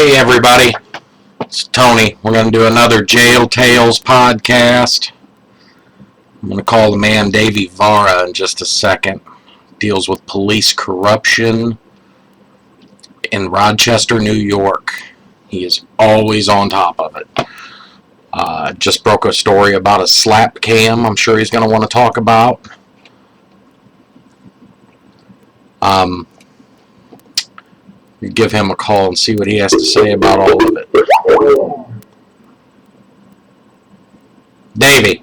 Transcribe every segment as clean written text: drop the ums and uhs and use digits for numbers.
Hey everybody, it's Tony. We're going to do another Jail Tales podcast. I'm going to call the man Davy Vara in just a second. Deals with police corruption in Rochester, New York. He is always on top of it. Just broke a story about a slap cam I'm sure he's going to want to talk about. You give him a call and see what he has to say about all of it. Davy.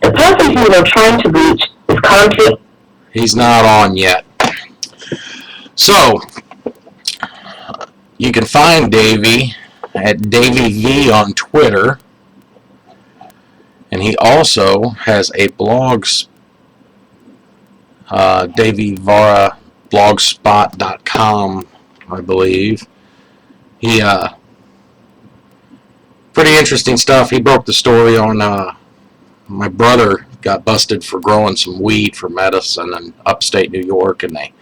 The person you are trying to reach is currently... He's not on yet. So, you can find Davy at Davy V on Twitter. And he also has a blogs, Davy Vara blogspot.com, I believe. He, pretty interesting stuff. He broke the story on, my brother got busted for growing some weed for medicine in upstate New York, and they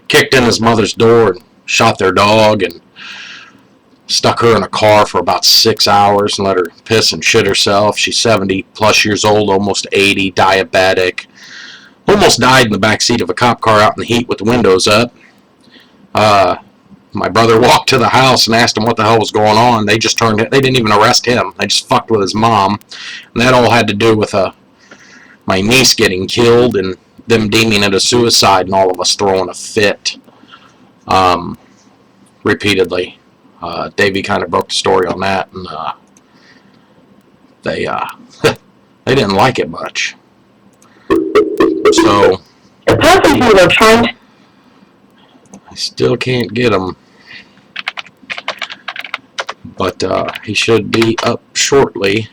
kicked in his mother's door and shot their dog and stuck her in a car for about 6 hours and let her piss and shit herself. She's 70 plus years old, almost 80, diabetic. Almost died in the backseat of a cop car out in the heat with the windows up. My brother walked to the house and asked him what the hell was going on. They didn't even arrest him. They just fucked with his mom. And that all had to do with my niece getting killed and them deeming it a suicide and all of us throwing a fit repeatedly. Davey kind of broke the story on that, and they they didn't like it much. So I still can't get him, but he should be up shortly.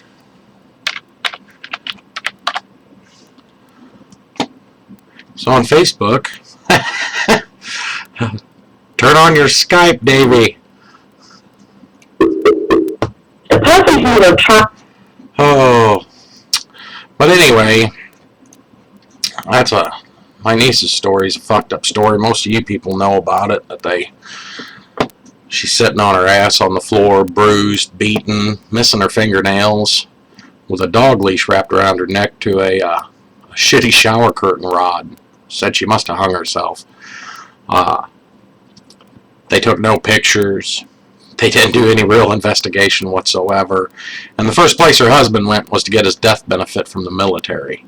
So on Facebook, turn on your Skype, Davey. Oh, but anyway, that's my niece's story is a fucked up story. Most of you people know about it. She's sitting on her ass on the floor, bruised, beaten, missing her fingernails, with a dog leash wrapped around her neck to a shitty shower curtain rod. Said she must have hung herself. They took no pictures. They didn't do any real investigation whatsoever. And the first place her husband went was to get his death benefit from the military.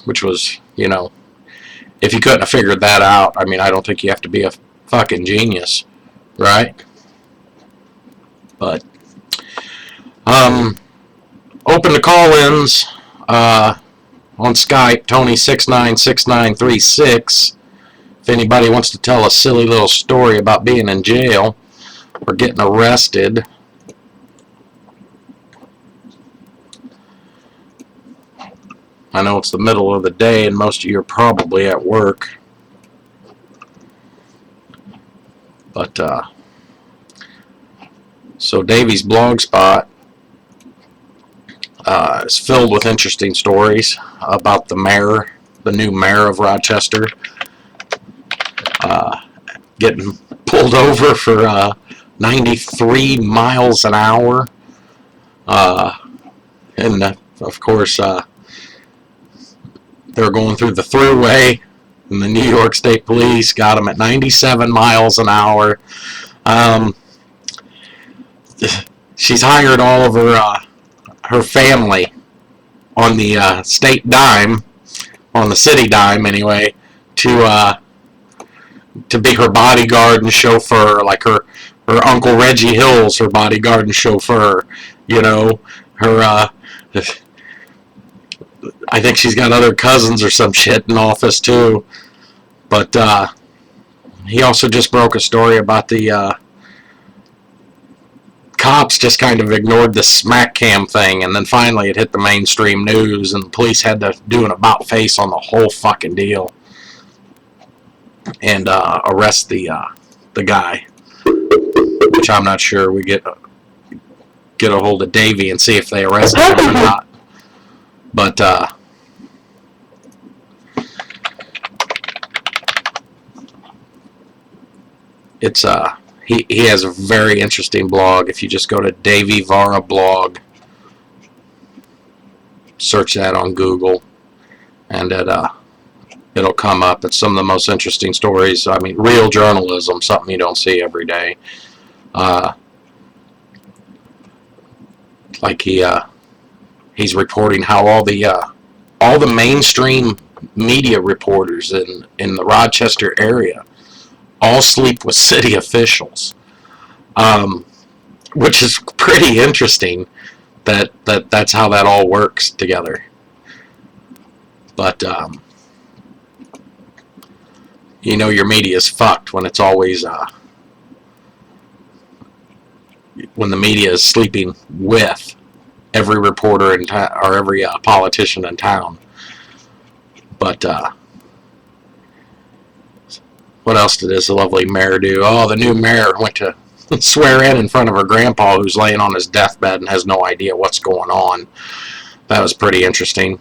Which was, you know, if you couldn't have figured that out, I mean, I don't think you have to be a fucking genius, right? But, open to call-ins, on Skype, Tony696936. If anybody wants to tell a silly little story about being in jail or getting arrested, I know it's the middle of the day and most of you are probably at work, but so Davy's blogspot is filled with interesting stories about the new mayor of Rochester. Getting pulled over for 93 miles an hour. And of course, they were going through the thruway, and the New York State Police got him at 97 miles an hour. She's hired all of her family on the state dime, on the city dime anyway, to be her bodyguard and chauffeur, like her Uncle Reggie Hill's her bodyguard and chauffeur, you know, I think she's got other cousins or some shit in office too, but he also just broke a story about the cops just kind of ignored the smack cam thing, and then finally it hit the mainstream news, and the police had to do an about face on the whole fucking deal and arrest the guy, which I'm not sure. We get a hold of Davy and see if they arrested him or not. But it's he has a very interesting blog. If you just go to Davy Vara blog, search that on Google, and it'll come up. It's some of the most interesting stories. I mean, real journalism, something you don't see every day. Like he's reporting how all the mainstream media reporters in the Rochester area all sleep with city officials, which is pretty interesting. That's how that all works together. But you know, your media is fucked when it's always when the media is sleeping with every reporter in town or every politician in town. But what else did this lovely mayor do? Oh, the new mayor went to swear in front of her grandpa, who's laying on his deathbed and has no idea what's going on. That was pretty interesting.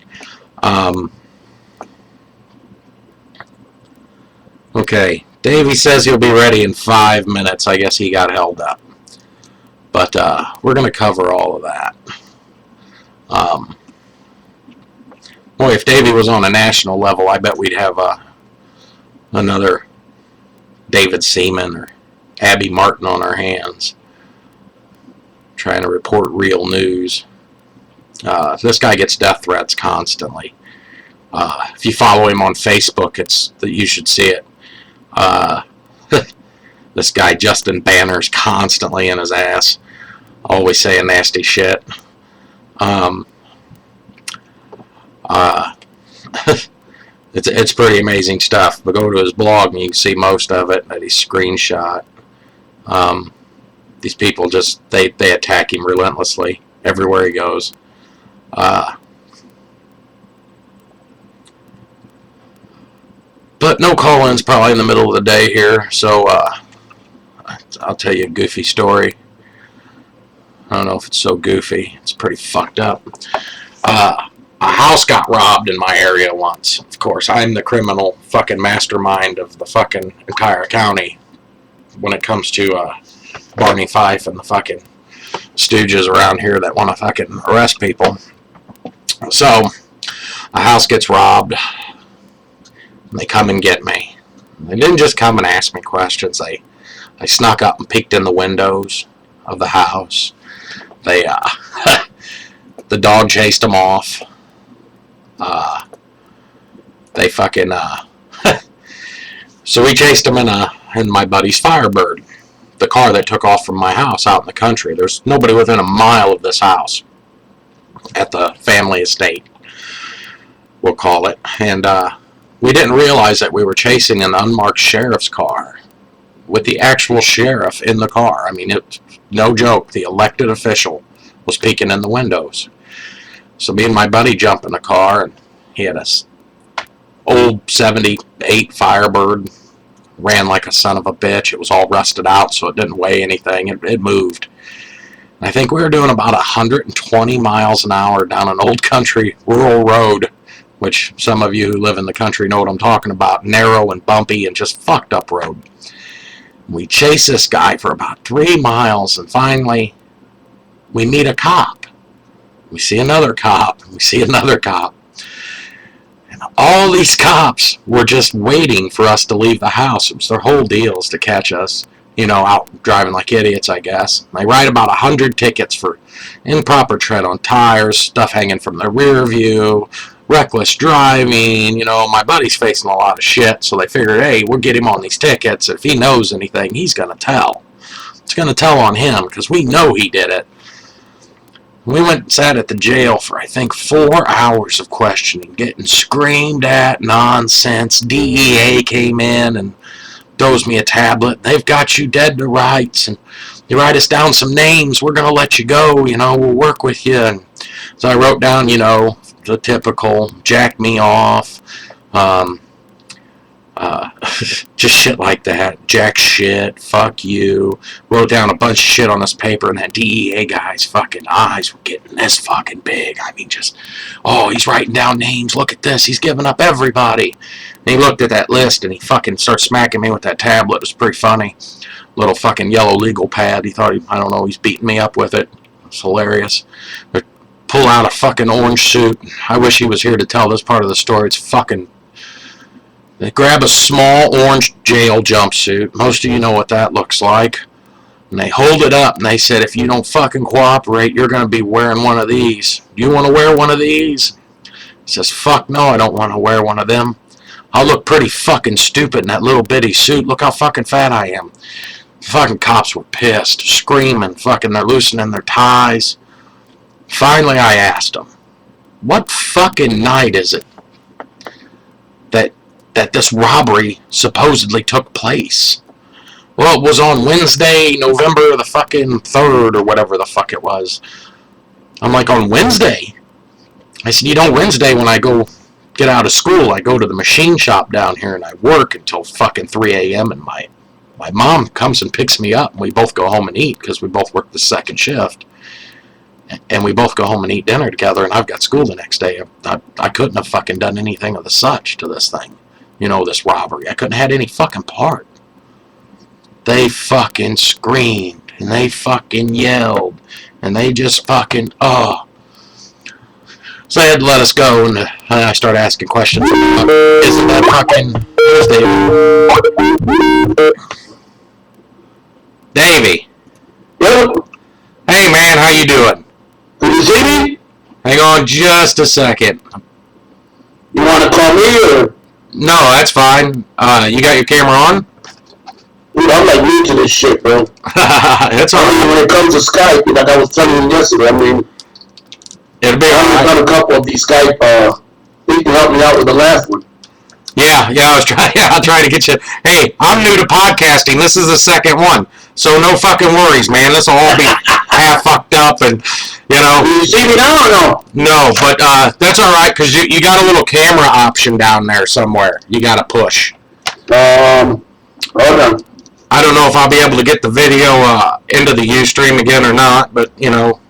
Okay, Davey says he'll be ready in 5 minutes. I guess he got held up. But we're going to cover all of that. Boy, if Davey was on a national level, I bet we'd have another David Seaman or Abby Martin on our hands trying to report real news. This guy gets death threats constantly. If you follow him on Facebook, you should see it. This guy Justin Banner's constantly in his ass, always saying nasty shit. It's pretty amazing stuff. But go to his blog and you can see most of it that he screenshot. These people just they attack him relentlessly everywhere he goes. But no call-ins probably in the middle of the day here, so I'll tell you a goofy story. I don't know if it's so goofy. It's pretty fucked up. A house got robbed in my area once. Of course, I'm the criminal fucking mastermind of the fucking entire county when it comes to Barney Fife and the fucking stooges around here that want to fucking arrest people. So, a house gets robbed. And they come and get me. They didn't just come and ask me questions. They snuck up and peeked in the windows of the house. They the dog chased them off. They fucking so we chased them in my buddy's Firebird, the car that took off from my house out in the country. There's nobody within a mile of this house at the family estate, we'll call it. And we didn't realize that we were chasing an unmarked sheriff's car with the actual sheriff in the car. I mean, it's no joke. The elected official was peeking in the windows. So me and my buddy jump in the car, and he had a old 78 Firebird. Ran like a son of a bitch. It was all rusted out, so it didn't weigh anything. It moved. And I think we were doing about 120 miles an hour down an old country rural road, which some of you who live in the country know what I'm talking about. Narrow and bumpy and just fucked up road. We chase this guy for about 3 miles, and finally we meet a cop. We see another cop. We see another cop. And all these cops were just waiting for us to leave the house. It was their whole deal is to catch us, out driving like idiots, I guess. They write about 100 tickets for improper tread on tires, stuff hanging from the rear view, reckless driving. My buddy's facing a lot of shit, so they figured, hey, we'll get him on these tickets. If he knows anything, he's going to tell. It's going to tell on him, because we know he did it. We went and sat at the jail for, I think, 4 hours of questioning, getting screamed at, nonsense. DEA came in and dozed me a tablet. They've got you dead to rights, and you write us down some names, we're going to let you go, we'll work with you. And so I wrote down, the typical jack me off, Just shit like that. Jack shit, fuck you. Wrote down a bunch of shit on this paper, and that DEA guy's fucking eyes were getting this fucking big. I mean, just, oh, he's writing down names. Look at this. He's giving up everybody. And he looked at that list, and he fucking started smacking me with that tablet. It was pretty funny. Little fucking yellow legal pad. He thought, I don't know, he's beating me up with it. It's hilarious. They pull out a fucking orange suit. I wish he was here to tell this part of the story. It's fucking... They grab a small orange jail jumpsuit. Most of you know what that looks like. And they hold it up and they said, if you don't fucking cooperate, you're going to be wearing one of these. Do you want to wear one of these? He says, fuck no, I don't want to wear one of them. I'll look pretty fucking stupid in that little bitty suit. Look how fucking fat I am. The fucking cops were pissed, screaming, fucking they're loosening their ties. Finally, I asked them, what fucking night is it that this robbery supposedly took place? Well, it was on Wednesday, November the fucking 3rd or whatever the fuck it was. I'm like, on Wednesday? I said, you know, Wednesday when I go get out of school, I go to the machine shop down here and I work until fucking 3 a.m. and my mom comes and picks me up and we both go home and eat because we both work the second shift. And we both go home and eat dinner together and I've got school the next day. I couldn't have fucking done anything of the such to this thing. You know, this robbery. I couldn't have had any fucking part. They fucking screamed, and they fucking yelled, and they just fucking, oh. So they had to let us go, and I started asking questions. Isn't that fucking Davy? Yep. Hey, man, how you doing? Can you see me? Hang on just a second. You want to call me or? No, that's fine. You got your camera on? Dude, I'm like new to this shit, bro. That's all right. When it comes to Skype, like I was telling you yesterday, I mean, It'll be I've alright. done a couple of these Skype, you can help me out with the last one. Yeah, I was trying. Yeah, I'll try to get you. Hey, I'm new to podcasting. This is the second one, so no fucking worries, man. This will all be half fucked up, and you know. Do you see me now or no? No, but that's all right because you got a little camera option down there somewhere. You got to push. Hold on. I don't know if I'll be able to get the video into the Ustream again or not, but you know,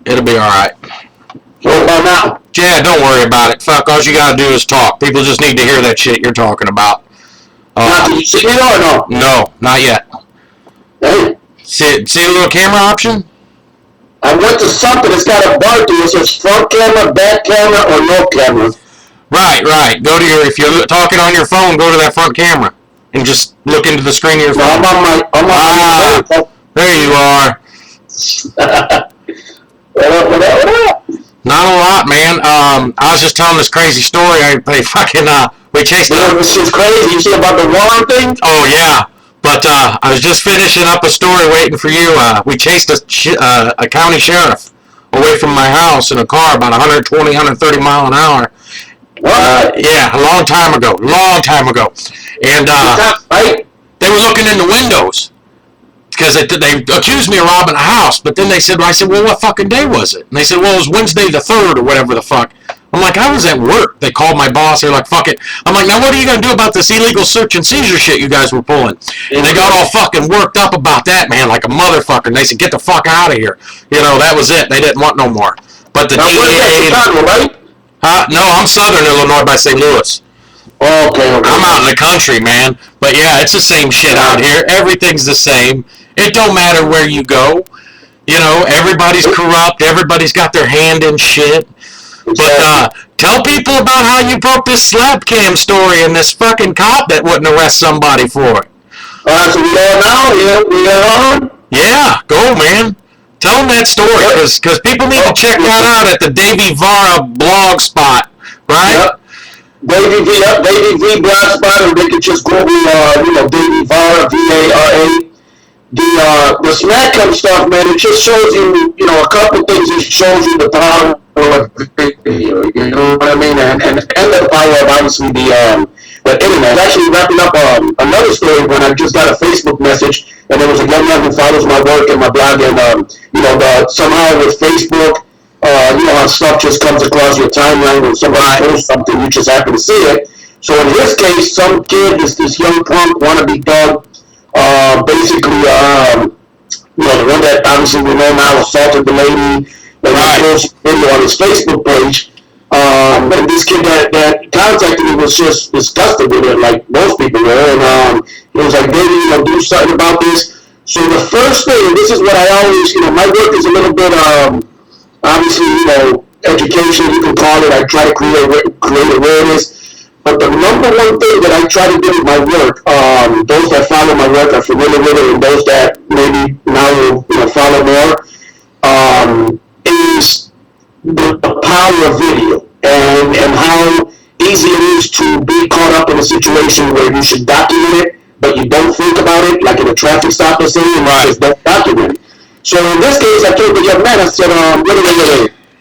it'll be all right. What about now? Yeah, don't worry about it. Fuck, all you gotta do is talk. People just need to hear that shit you're talking about. Now, can you see me or no? No, not yet. Hey, See the little camera option? I went to something that's got a bar to it. It says front camera, back camera, or no camera. Right. Go to if you're talking on your phone, go to that front camera and just look into the screen of your No, phone. I'm on my phone. There you are. What up? Not a lot, man. I was just telling this crazy story. We chased. You know, this shit's crazy. You see about the Warren thing? Oh yeah, but I was just finishing up a story waiting for you. We chased a county sheriff away from my house in a car about 120, 130 mile an hour. Yeah, a long time ago. And right? they were looking in the windows because they accused me of robbing a house. But then I said, well, what fucking day was it? And they said, well, it was Wednesday the 3rd or whatever the fuck. I'm like, I was at work. They called my boss. They're like, fuck it. I'm like, now what are you going to do about this illegal search and seizure shit you guys were pulling? And they got all fucking worked up about that, man, like a motherfucker. And they said, get the fuck out of here. You know, that was it. They didn't want no more. But the DEA... Chicago, right? No, I'm Southern Illinois by St. Louis. Okay. I'm out in the country, man. But yeah, it's the same shit out here. Everything's the same. It don't matter where you go. You know, everybody's corrupt. Everybody's got their hand in shit. But tell people about how you broke this slap cam story and this fucking cop that wouldn't arrest somebody for it. So we are now? Yeah, we are on? Yeah, go, man. Tell them that story, because people need to check that out at the Davy Vara blog spot, right? Yep. Davy V blog spot, or they could just Google, Davy Vara, V-A-R-A. The snack cam stuff, man, it just shows you, a couple things. It shows you the power of video, you know what I mean? And the power of, obviously, the internet. Actually wrapping up another story when I just got a Facebook message, and there was a young man who follows my work and my blog, and somehow with Facebook, how stuff just comes across your timeline when somebody posts something, you just happen to see it. So in his case, some kid, this young punk, wannabe thug, basically, the one that obviously we know now assaulted the lady, and he posted video on his Facebook page. And this kid that contacted me was just disgusted with it, like most people were, and he was like, "Baby, do something about this." So the first thing, and this is what I always, my work is a little bit, obviously, education, you can call it. I try to create awareness. But the number one thing that I try to do with my work, those that follow my work are familiar with it, and those that maybe now will follow more, is the power of video and how easy it is to be caught up in a situation where you should document it, but you don't think about it, like in a traffic stop or something, and just don't document it. So in this case, I told the young man, I said,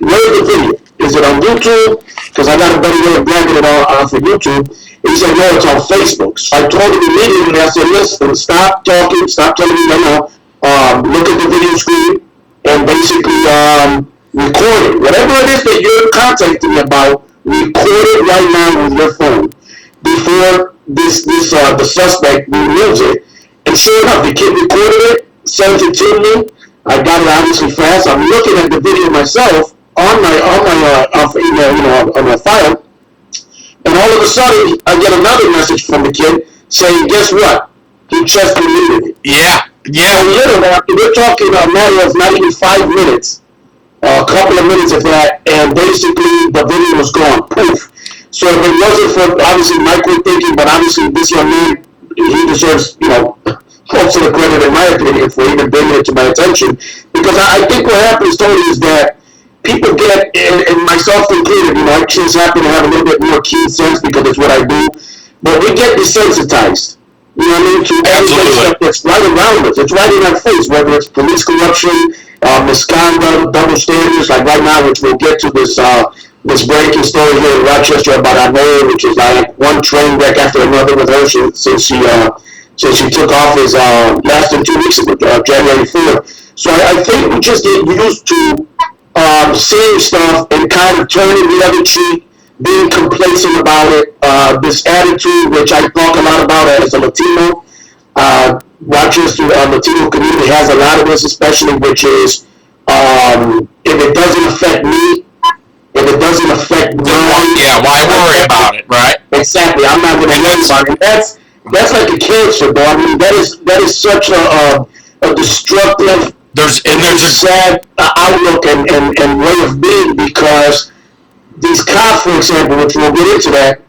where's the video? Is it on YouTube? Because I got a better way of dragging it off of YouTube. He said, no, it's on Facebook. So I told him immediately, I said, listen, stop talking, stop telling me no, look at the video screen, and basically record it. Whatever it is that you're contacting me about, record it right now with your phone before the suspect removes it. And sure enough, the kid recorded it, sent it to me. I got it obviously fast. I'm looking at the video myself on my on my file, and all of a sudden I get another message from the kid saying, "Guess what? He just deleted it." Yeah. And literally, we're talking a matter of not even 5 minutes, a couple of minutes of that, and basically the video was gone. Poof. So if it wasn't for obviously my quick thinking, but obviously this young man, he deserves, most of the credit in my opinion for even bringing it to my attention, because I think what happens, Tony, is that people get, and myself included, I just happen to have a little bit more keen sense because it's what I do, but we get desensitized, to everything stuff that's right around us. It's right in our face, whether it's police corruption, misconduct, double standards, like right now, which we'll get to this breaking story here in Rochester about our mayor, which is like one train wreck after another with her since she took office less than 2 weeks ago, January 4th. So I think we just get used to seeing stuff and kind of turning the other cheek, being complacent about it. This attitude, which I talk a lot about as a Latino, Rochester Latino community has a lot of this, especially, which is if it doesn't affect me, if it doesn't affect why worry about it, right? Exactly. I'm not going to worry about it. That's like a cancer, bro. I mean, that is such a destructive. There's a sad outlook and way of being, because these cops, for example, which we'll get into that,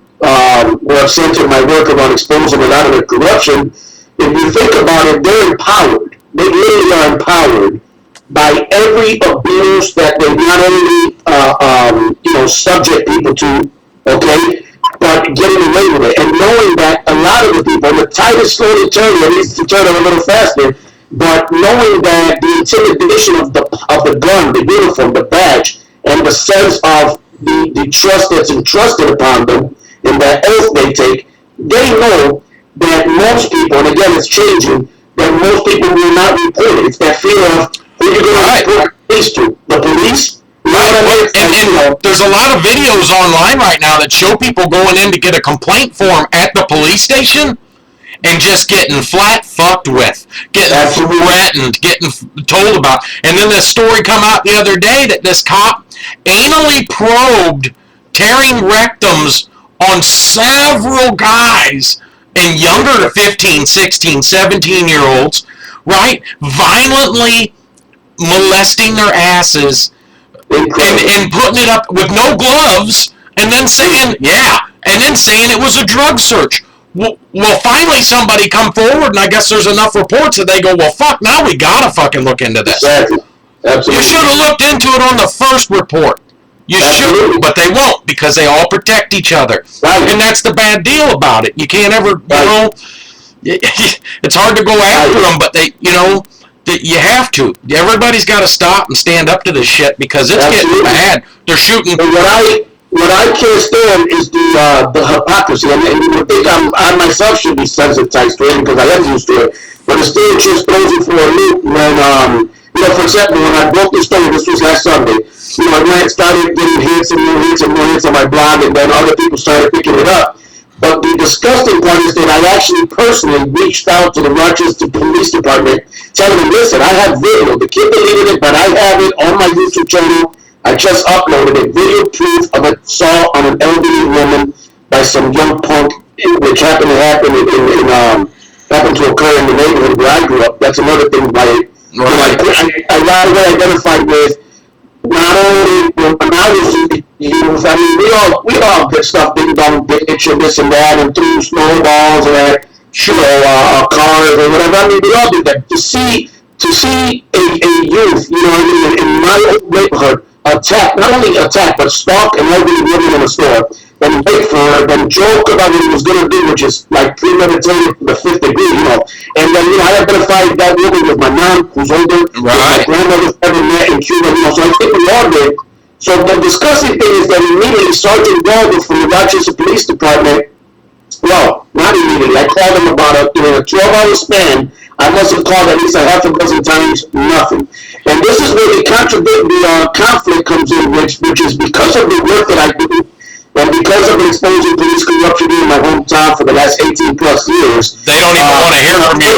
where I've centered my work around exposing a lot of the corruption. If you think about it, they're empowered. They really are empowered by every abuse that they not only subject people to, okay, but getting away with it, and knowing that a lot of the people, the tide is slowly turning, at least to turn it a little faster. But knowing that the intimidation of the gun, the uniform, the badge, and the sense of the trust that's entrusted upon them, and that oath they take, they know that most people, and again it's changing, that most people will not report it. It's that fear of who you're going to report the police to. The police? And there's a lot of videos online right now that show people going in to get a complaint form at the police station and just getting flat fucked with, getting threatened, getting told about. And then this story come out the other day that this cop anally probed tearing rectums on several guys and younger to 15, 16, 17-year-olds, right? Violently molesting their asses and putting it up with no gloves, and then saying, it was a drug search. Well, finally somebody come forward, and I guess there's enough reports that they go, well, fuck, now we gotta fucking look into this. Exactly. Absolutely. You should have looked into it on the first report. You should, but they won't, because they all protect each other. Right. And that's the bad deal about it. You can't ever, it's hard to go after them, but you have to. Everybody's got to stop and stand up to this shit, because it's getting bad. They're shooting. And what I can't stand is the hypocrisy. And you think I myself should be sensitized to it, because I am used to it. But it still just throws you for a loop when, for example, when I broke this story, this was last Sunday, I started getting hits and more hits and more hits on my blog, and then other people started picking it up. But the disgusting part is that I actually personally reached out to the Rochester Police Department, telling them, listen, I have video. The kid deleted it, but I have it on my YouTube channel. I just uploaded it. Video proof of assault on an elderly woman by some young punk, which happened to occur in the neighborhood where I grew up. That's another thing. I right away identified with not only when I was youth. I mean, we all did stuff, ding dong ditch and this and that, and threw snowballs and cars or whatever. I mean, we all did that. To see a youth, in my old neighborhood, not only attack, but stalk an elderly woman in a store, then wait for her, then joke about what he was going to do, which is like premeditated to the fifth degree, And then, I identified that woman with my mom, who's older, right. My grandmother's ever met in Cuba, so I think we all did. So the disgusting thing is that immediately Sergeant Waldo from the Rochester Police Department, well, not immediately, I called him about a 12-hour span. I must have called at least a half a dozen times, nothing. And this is where the conflict comes in, which is because of the work that I do, and because of exposing police corruption in my hometown for the last 18 plus years. They don't even want to hear from you.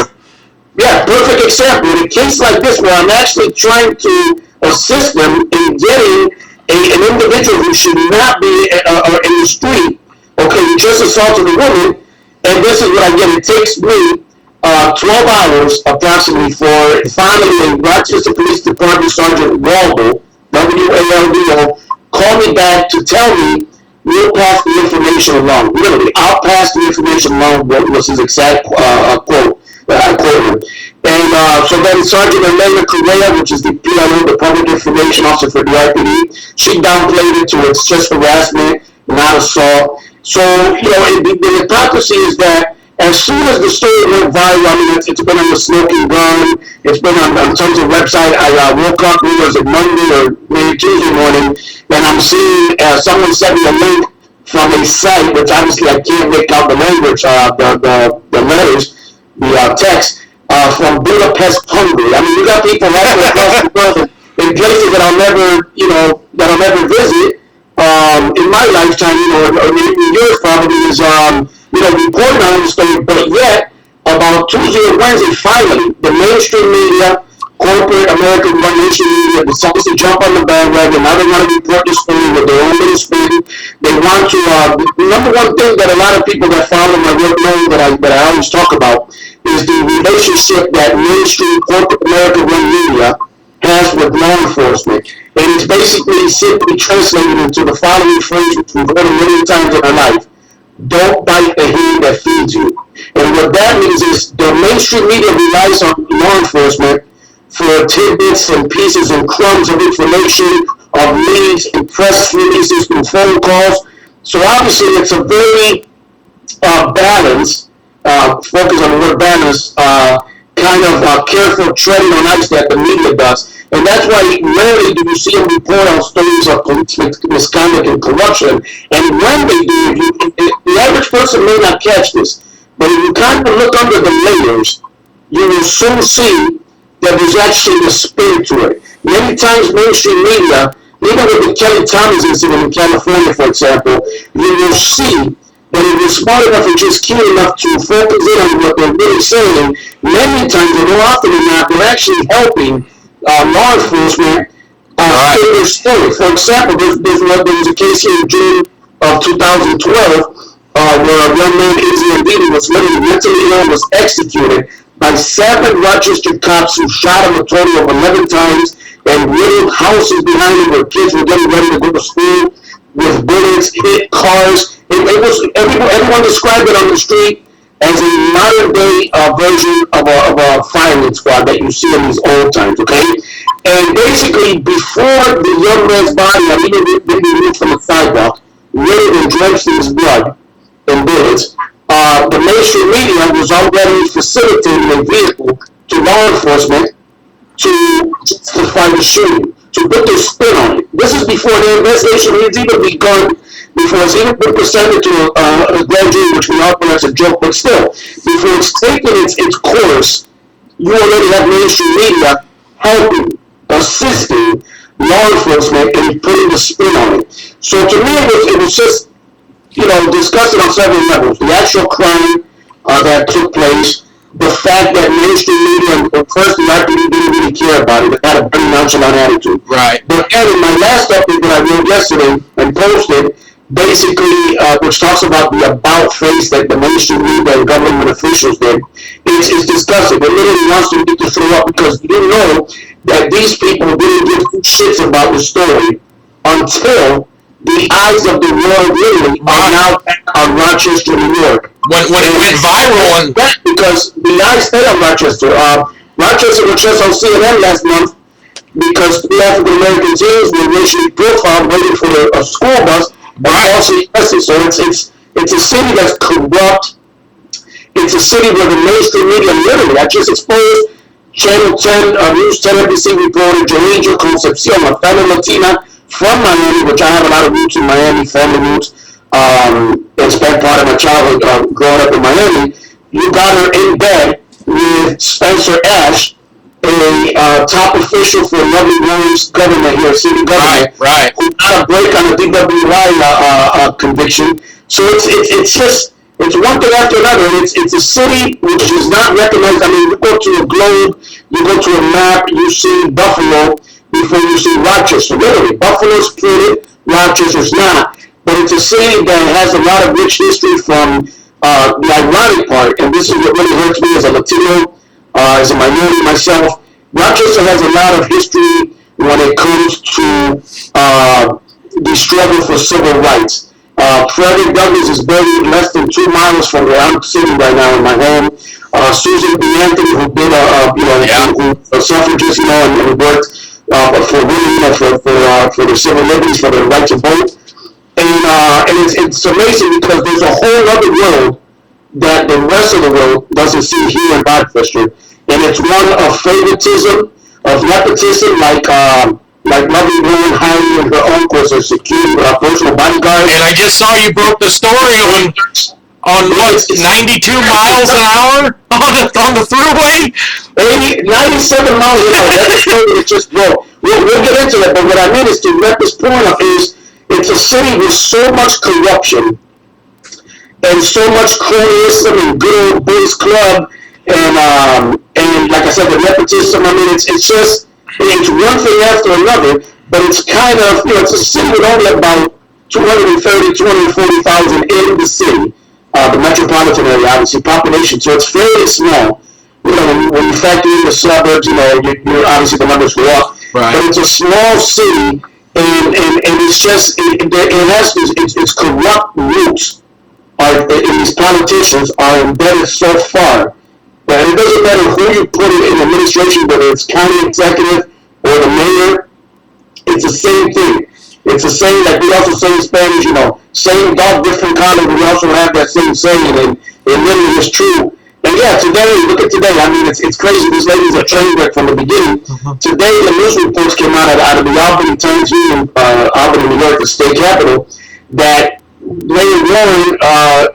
Yeah, perfect example. In a case like this where I'm actually trying to assist them in getting an individual who should not be in the street, okay, who just assaulted a woman, and this is what I get. It takes me 12 hours approximately for finally Rochester Police Department Sergeant Waldo, WALDO, call me back to tell me we'll pass the information along. Literally, I'll pass the information along, was his exact quote. I quote him. And so then Sergeant Elena Correa, which is the PLO, the Public Information Officer for the RPD, she downplayed it to it's just harassment, not assault. So, the hypocrisy is that as soon as the story went viral, I mean, it's been on the Smoking Gun, it's been on tons of websites. I woke up, was it Monday or maybe Tuesday morning, and I'm seeing someone sent me a link from a site, which obviously I can't make out the language, the letters, the text, from Budapest, Hungary. I mean, you got people right across the world in places that I'll never visit in my lifetime, or maybe yours probably is, reporting on the story, but yet, about Tuesday or Wednesday, finally, the mainstream media, corporate American One Nation media, decides to jump on the bandwagon. Now they want to report the story with their own little spin. They want to, the number one thing that a lot of people that follow my work know that I always talk about is the relationship that mainstream corporate American One media has with law enforcement. And it's basically simply translated into the following phrase, which we've heard a million times in our life: don't bite the hand that feeds you. And what that means is the mainstream media relies on law enforcement for tidbits and pieces and crumbs of information, of leads and press releases and phone calls. So obviously it's a very balanced, focus on the word balance, kind of careful treading on ice that the media does. And that's why rarely do you see them report on stories of police misconduct and corruption. And when they do, the average person may not catch this, but if you kind of look under the layers, you will soon see that there's actually a spin to it. Many times mainstream media, even with the Kelly Thomas incident in California, for example, you will see that if you're smart enough and just keen enough to focus in on what they're really saying, many times, and more often than not, they're actually helping law enforcement in their story. For example, there was a case here in June of 2012 where a young man, Izzy was literally mentally ill and was executed by 7 Rochester cops who shot him a total of 11 times and riddled houses behind him where kids were getting ready to go to school with bullets, hit cars. Everyone described it on the street as a modern-day version of a firing squad that you see in these old times, okay? And basically, before the young man's body had even been removed from the sidewalk, riddled and drenched in his blood and bullets, the mainstream media was already facilitating a vehicle to law enforcement to justify the shooting, to put their spin on it. This is before the investigation has even begun, before it's even been presented to a grand jury, which we all know that's a joke, but still, before it's taken its course, you already have mainstream media helping, assisting law enforcement in putting the spin on it. So to me, it was just discuss it on several levels. The actual crime that took place, the fact that mainstream media and first the RPD didn't really care about it. They had a pretty nonchalant attitude. Right. But then in my last update that I wrote yesterday and posted, basically, which talks about the about face that the mainstream media and government officials did, it's disgusting. It literally wants to get to throw up because you know that these people didn't give two shits about the story until the eyes of the world literally are now back on Rochester, New York. When it went viral, and that's because the eyes stay on Rochester. Rochester was just on CNN last month because the African American teens were racially profiled waiting for a school bus and falsely arrested. So it's a city that's corrupt. It's a city where the mainstream media literally, I just exposed Channel 10, News 10 NBC reporter Joangel Concepcion, a fellow Latina from Miami, which I have a lot of roots in Miami, family roots, and spent part of my childhood growing up in Miami. You got her in bed with Spencer Ash, a top official for Lovely Williams government here, city government, right, who got a break on a DWI conviction. So it's one thing after another. It's a city which is not recognized. I mean, you go to a globe, you go to a map, you see Buffalo before you see Rochester. Literally, Buffalo's treated, Rochester's not. But it's a city that has a lot of rich history from the ironic part, and this is what really hurts me as a Latino, as a minority myself. Rochester has a lot of history when it comes to the struggle for civil rights. Frederick Douglass is buried less than 2 miles from where I'm sitting right now in my home. Susan B. Anthony, who did a suffragist, and worked for women, for their civil liberties, for their right to vote. And it's amazing because there's a whole other world that the rest of the world doesn't see here in Rochester, and it's one of favoritism, of nepotism, like Lovely Woman hiring her uncle as a security personal bodyguard. And I just saw you broke the story on what, 92 miles an hour on the thruway? 97 miles an hour. That story is just broke. We'll get into that, but what I mean is to wrap this point up is it's a city with so much corruption and so much cronyism and good old boys club and like I said, the nepotism. I mean, it's one thing after another, but it's kind of, it's a city with only about 240,000 in the city, the metropolitan area, obviously, population, so it's fairly small. When you factor in the suburbs, you're obviously the numbers go up, right. But it's a small city, and it's just, it has its corrupt roots, and these politicians are embedded so far. And it doesn't matter who you put in administration, whether it's county executive or the mayor, it's the same thing. It's the same, like we also say in Spanish, same dog, different color, but we also have that same saying, and it really is true. And yeah, today, look at today, I mean, it's crazy. This lady's a train wreck from the beginning. Mm-hmm. Today, the news reports came out of the Albany Times Union, Albany, New York, the state capital, that Lady Warren,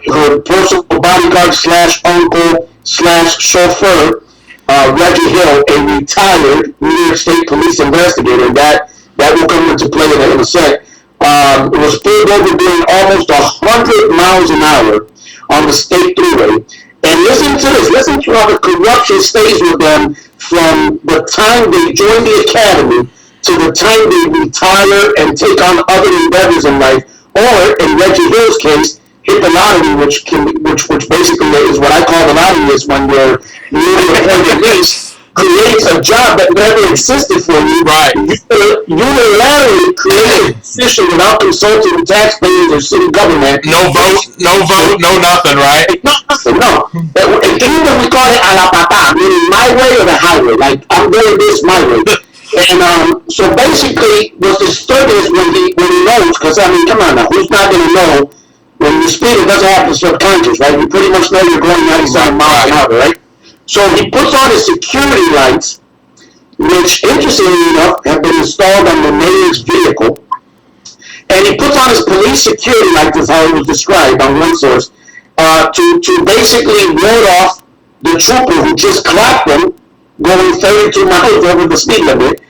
her personal bodyguard / uncle / chauffeur, Reggie Hill, a retired New York State police investigator, and that will come into play in a sec, was pulled over doing almost 100 miles an hour on the state thruway. And listen to this. Listen to how the corruption stays with them from the time they join the academy to the time they retire and take on other endeavors in life, or in Reggie Hill's case, hit the lottery, which basically is what I call the lottery, is when your newly appointed niece creates a job that never existed for you. Right. Unilaterally create a position without consulting the taxpayers or city government. No vote, no nothing, right? No, nothing, no. In England, we call it a la pata, meaning my way or the highway. Like, I'm doing this my way. And so basically, what's disturbing is when he knows, because I mean, come on now, who's not going to know when you speed? It doesn't have to subconscious, right? You pretty much know you're going 97 miles an hour, right? So he puts on his security lights, which, interestingly enough, have been installed on the mayor's vehicle, and he puts on his police security lights, is how it was described on one source, to basically ward off the trooper who just clocked him going 32 miles over the speed limit.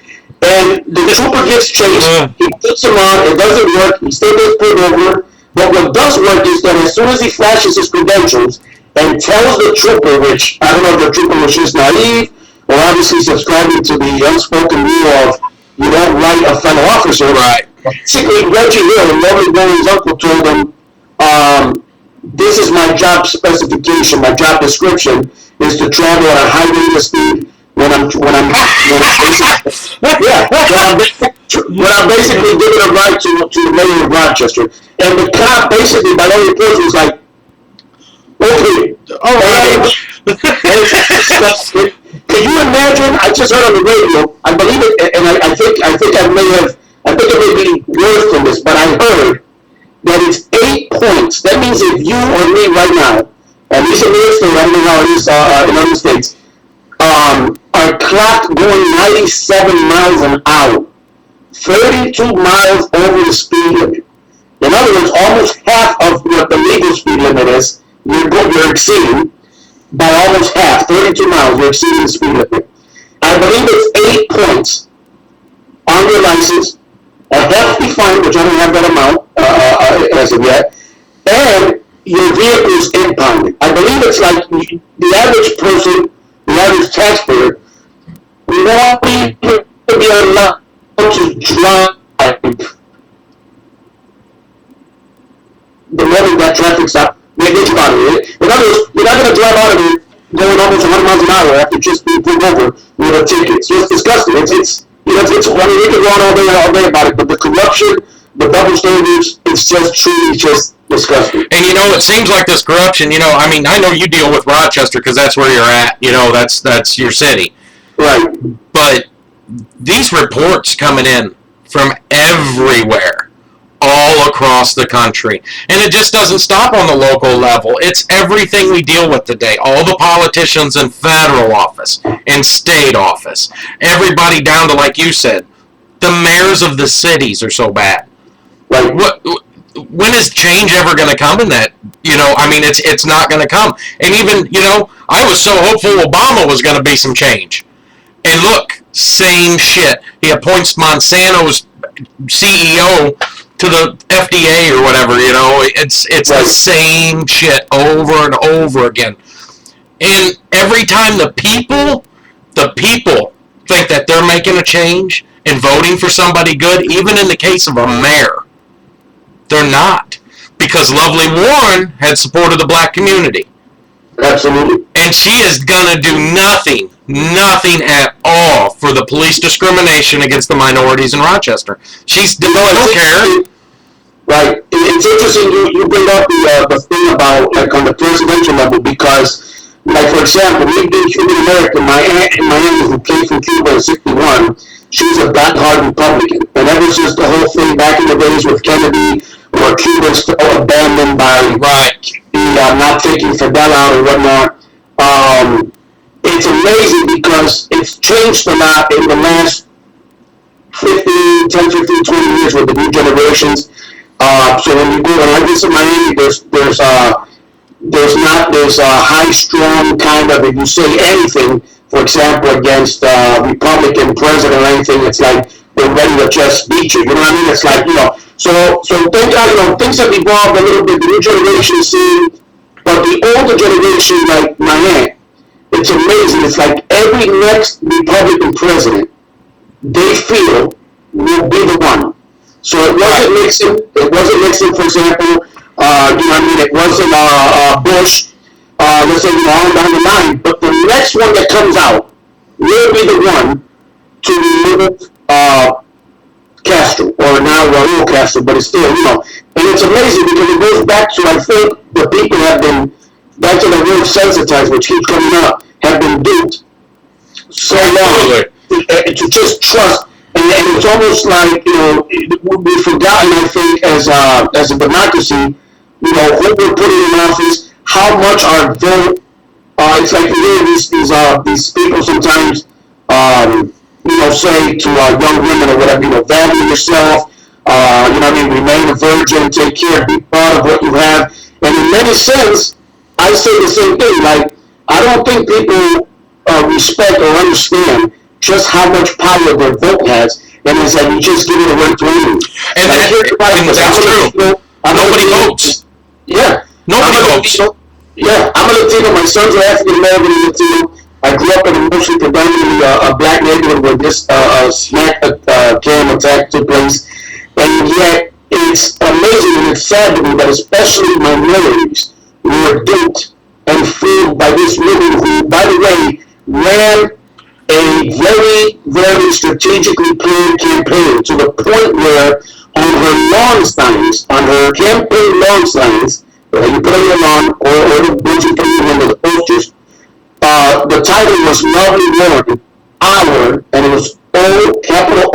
And the trooper gets chased. He puts him on. It doesn't work. He still gets pulled over. But what does work is that as soon as he flashes his credentials and tells the trooper, which I don't know if the trooper was just naive or obviously subscribing to the unspoken rule of you don't write a fellow officer. Right. Basically, Reggie Hill, Lovely Bowen's uncle, told him, this is my job specification, my job description is to travel at a high rate of speed when I'm basically giving a ride to the mayor of Rochester. And the cop basically, by all reports, was like, okay, all right. Can you imagine? I just heard on the radio. I believe it, and I think it may be worse than this, but I heard that it's 8 points. That means if you or me right now, at least in New York State, I don't know how it is in other states, are clocked going 97 miles an hour, 32 miles over the speed limit. In other words, almost half of what the legal speed limit is, you're exceeding by almost half, 32 miles, you're exceeding the speed limit. I believe it's 8 points on your license, a hefty fine, which I don't have that amount as of yet, and your vehicle is impounded. I believe it's like the average person, the average taxpayer, won't be allowed to drive the moment that traffic stop, they get you out of it. In other words, you're not going to drive out of it going almost 100 miles an hour after just being pulled over with a ticket. So it's disgusting. It's I mean, we can go on all day about it, but the corruption, the double standards, it's just truly just disgusting. And it seems like this corruption, I mean, I know you deal with Rochester because that's where you're at, that's your city. Right. But these reports coming in from everywhere, all across the country. And it just doesn't stop on the local level. It's everything we deal with today. All the politicians in federal office, in state office, everybody down to, like you said, the mayors of the cities are so bad. Right. When is change ever going to come in that? I mean, it's not going to come. And even, I was so hopeful Obama was going to be some change. And look, same shit. He appoints Monsanto's CEO to the FDA or whatever, it's right. The same shit over and over again. And every time the people think that they're making a change and voting for somebody good, even in the case of a mayor, they're not. Because Lovely Warren had supported the black community. Absolutely. And she is going to do nothing at all for the police discrimination against the minorities in Rochester. Don't care. Right. It's interesting you bring up the thing about, like, on the presidential level, because, like, for example, me being Cuban American, my aunt who came from Cuba in '61, she's a diehard Republican. And ever since the whole thing back in the days with Kennedy, where Cuba's still abandoned by the not taking Fidel out or whatnot, it's amazing because it's changed a lot in the last 10, 15, 20 years with the new generations. So when I visit Miami, there's a high strong kind of, if you say anything, for example, against Republican president or anything, it's like they're ready to just beat you. You know what I mean? It's like, so thank God, things have evolved a little bit. The new generation see, but the older generation, like my aunt, it's amazing. It's like every next Republican president, they feel will be the one. So it wasn't Nixon. It wasn't Nixon, for example. It wasn't Bush. Let's say on down the line. But the next one that comes out will be the one to remove Castro, or now Raul Castro. But it's still, and it's amazing because it goes back to, I think the people have been back to the word sensitized, which keeps coming up, have been duped so long to just trust. And it's almost like, we've forgotten, I think, as a democracy, who we're putting in office, how much our vote, it's like you hear these people sometimes, say to young women or whatever, value yourself, remain a virgin, take care, be proud of what you have. And in many sense, I say the same thing. Like, I don't think people respect or understand just how much power their vote has, and it's like you just give it away to anyone. And that's true. Nobody votes. Yeah. Nobody votes. Yeah, I'm a Latino. My sons are African American and Latino. I grew up in a mostly predominantly a black neighborhood where this smack cam attack took place, and yet it's amazing and it's sad to me that especially minorities were duped and fooled by this woman who, by the way, ran a very, very strategically planned campaign to the point where on her lawn signs, on her campaign lawn signs, you put on your lawn or the ones you put on the posters, the title was Lovely Warren, our, and it was O, capital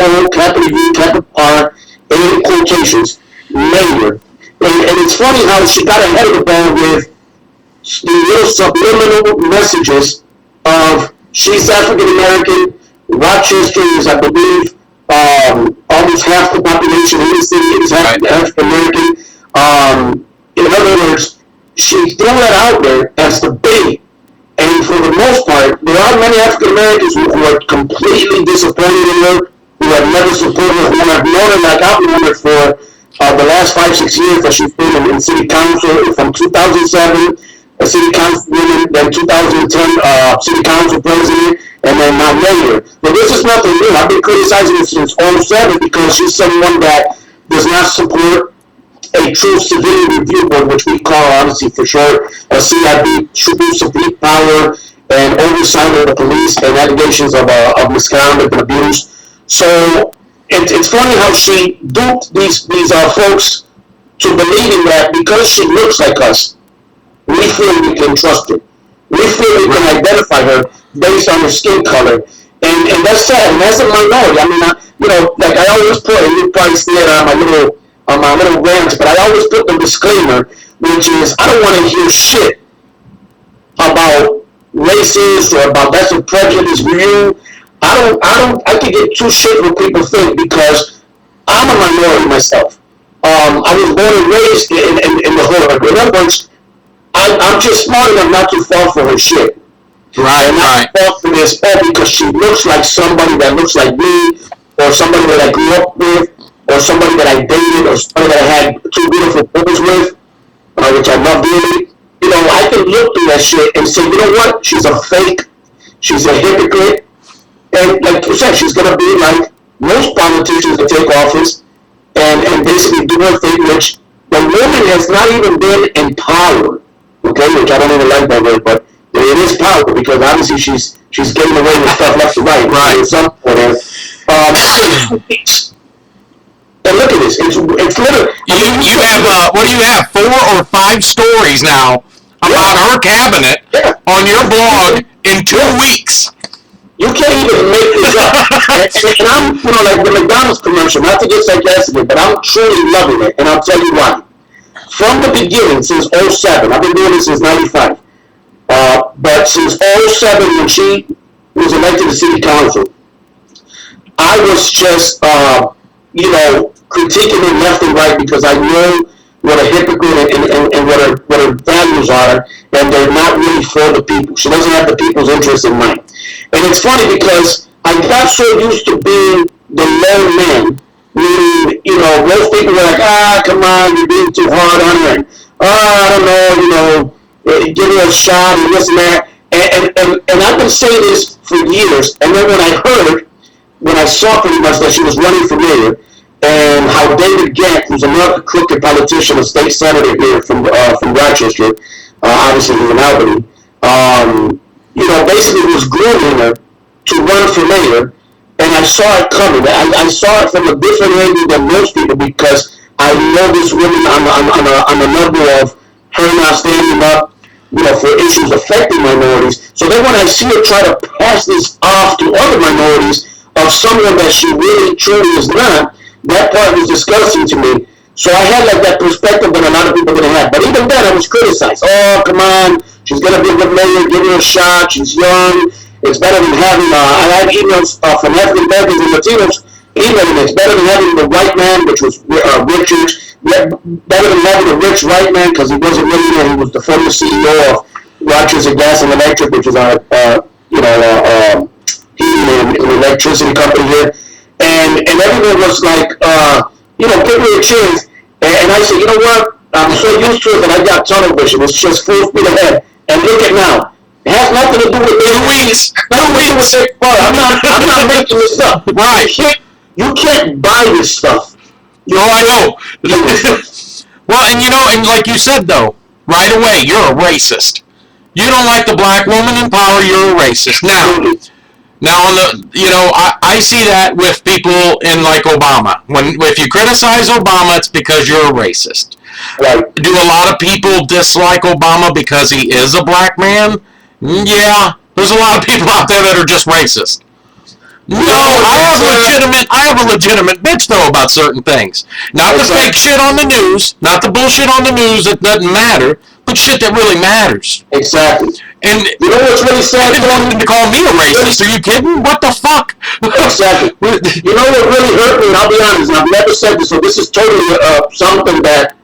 U, capital R, in quotations, mayor. And it's funny how she got ahead of the ball with the little subliminal messages of she's African American, Rochester is, I believe, almost half the population in the city is African American. In other words, she threw that out there as the bait. And for the most part, there are many African Americans who are completely disappointed in her, who have never supported her, who have known her like I've known her for the last 5-6 years that she's been in city council, from 2007, a city councilwoman, then 2010, city council president, and then now mayor. But this is nothing new. I've been criticizing her since 2007 because she's someone that does not support a true civilian review board, which we call, obviously for short, a CIB, true complete power and oversight of the police and allegations of misconduct and abuse. So it's funny how she duped these folks to believing that because she looks like us, we feel we can trust her. We feel we can identify her based on her skin color. And that's sad, and that's a minority. I mean, like I always put, and you probably see it on my little rants, but I always put the disclaimer, which is I don't want to hear shit about racist or about that's a prejudice view. I can get too shit what people think because I'm a minority myself. I was born and raised in the hood. In other words, I'm just smart enough not to fall for her shit. Right, and not fall for this all because she looks like somebody that looks like me, or somebody that I grew up with, or somebody that I dated, or somebody that I had two beautiful boys with, which I love dearly. I can look through that shit and say, you know what? She's a fake. She's a hypocrite. And like you said, she's going to be like most politicians that take office and basically do her thing, which the woman has not even been in power. Okay, which I don't even like that word, but it is power because obviously she's getting away with stuff left and right. Right. And look at this. It's literally. You have what do you have? 4 or 5 stories now about her cabinet on your blog in 2 weeks. You can't even make this up. and I'm, like the McDonald's commercial. Not to get sarcastic, but I'm truly loving it, and I'll tell you why. From the beginning, since 2007, I've been doing this since 95. But since 2007, when she was elected to city council, I was just, critiquing her left and right because I know what a hypocrite and what her values are, and they're not really for the people. She doesn't have the people's interest in mind. And it's funny because I got so used to being the lone man, meaning, most people were like, come on, you're being too hard on her. I don't know, give her a shot and this and that. And I've been saying this for years, and then when I saw pretty much that she was running for mayor, and how David Gant, who's another crooked politician, a state senator here from Rochester, obviously he's in Albany, basically was grooming her to run for mayor, and I saw it coming. I saw it from a different angle than most people because I know this woman on the level of her not standing up, for issues affecting minorities. So then when I see her try to pass this off to other minorities of someone that she really truly is not, that part was disgusting to me. So I had like that perspective that a lot of people didn't have. But even then, I was criticized. Oh, come on, she's gonna be a good mayor. Give her a shot. She's young. It's better than having. I had emails from African Americans and Latinos emailing. It's better than having the white man, which was Richard. Better than having a rich white man because he wasn't really there. He was the former CEO of Rochester Gas and Electric, which is our heating and electricity company here. And everyone was like, give me a chance. And I said, you know what? I'm so used to it that I got tunnel vision. It's just full speed ahead. And look at now. It has nothing to do with I'm not making this up. Right. You can't buy this stuff. I know. Well, and and like you said though, right away, you're a racist. You don't like the black woman in power, you're a racist. Now on the, I see that with people in like Obama. If you criticize Obama, it's because you're a racist. Right. Do a lot of people dislike Obama because he is a black man? Yeah, there's a lot of people out there that are just racist. No, I have a legitimate bitch though about certain things. Not the fake shit on the news, not the bullshit on the news that doesn't matter, but shit that really matters. Exactly. And you know what's really sad? They wanted to call me a racist. Are you kidding? What the fuck? Exactly. You know what really hurt me? And I'll be honest. I've never said this, so this is totally something that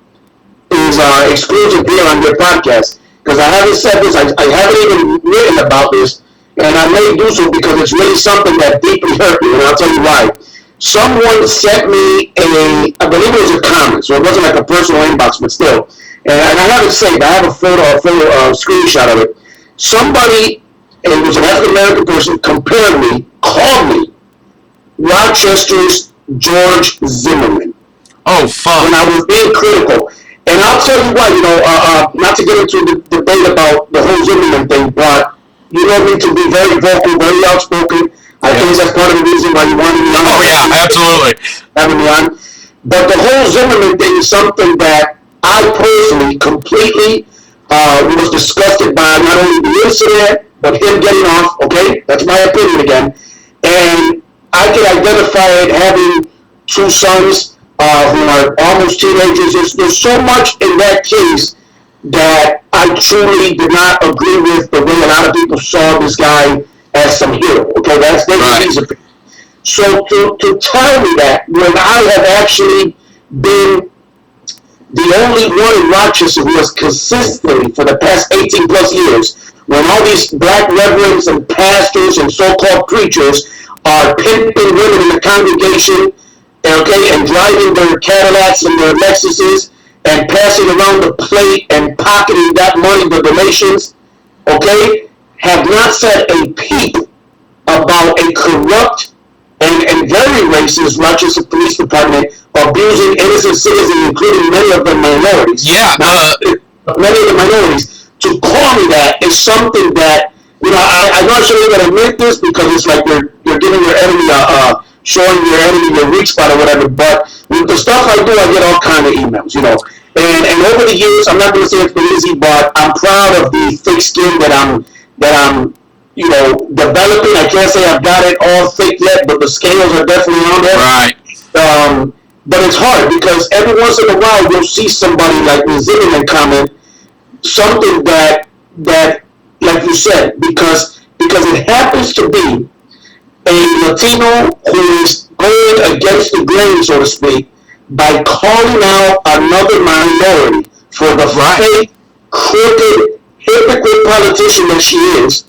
is exclusive here on your podcast. Because I haven't said this. I haven't even written about this. And I may do so because it's really something that deeply hurt me, and I'll tell you why. Someone sent me I believe it was a comment, so it wasn't like a personal inbox, but still. And I have it saved. I have a photo screenshot of it. Somebody, and it was an African American person, called me Rochester's George Zimmerman. Oh, fuck. When I was being critical. And I'll tell you why, not to get into the debate about the whole Zimmerman thing, but you know me to be very vocal, very outspoken. I think that's part of the reason why you wanted me on. Oh, yeah, absolutely. Having me on. But the whole Zimmerman thing is something that I personally completely was disgusted by, not only the incident, but him getting off, okay? That's my opinion again. And I can identify it having two sons who are almost teenagers. There's so much in that case that I truly did not agree with the way a lot of people saw this guy as some hero. Okay, that's their reason. So to tell me that when I have actually been the only one in Rochester who has consistently for the past 18 plus years, when all these black reverends and pastors and so-called preachers are pimping women in the congregation, okay, and driving their Cadillacs and their Lexuses, and passing around the plate and pocketing that money, the donations, okay, have not said a peep about a corrupt and very racist Rochester Police Department abusing innocent citizens, including many of the minorities. Yeah. Many of the minorities. To call me that is something that, I'm not sure you're going to admit this because it's like you're giving your enemy showing your enemy your weak spot or whatever, but with the stuff I do, I get all kind of emails, And over the years, I'm not going to say it's been easy, but I'm proud of the thick skin that I'm developing. I can't say I've got it all thick yet, but the scales are definitely on there. Right. But it's hard because every once in a while you'll see somebody like the Zimmerman comment, something that like you said, because it happens to be a Latino who is going against the grain, so to speak, by calling out another minority for the fake, crooked, hypocrite politician that she is.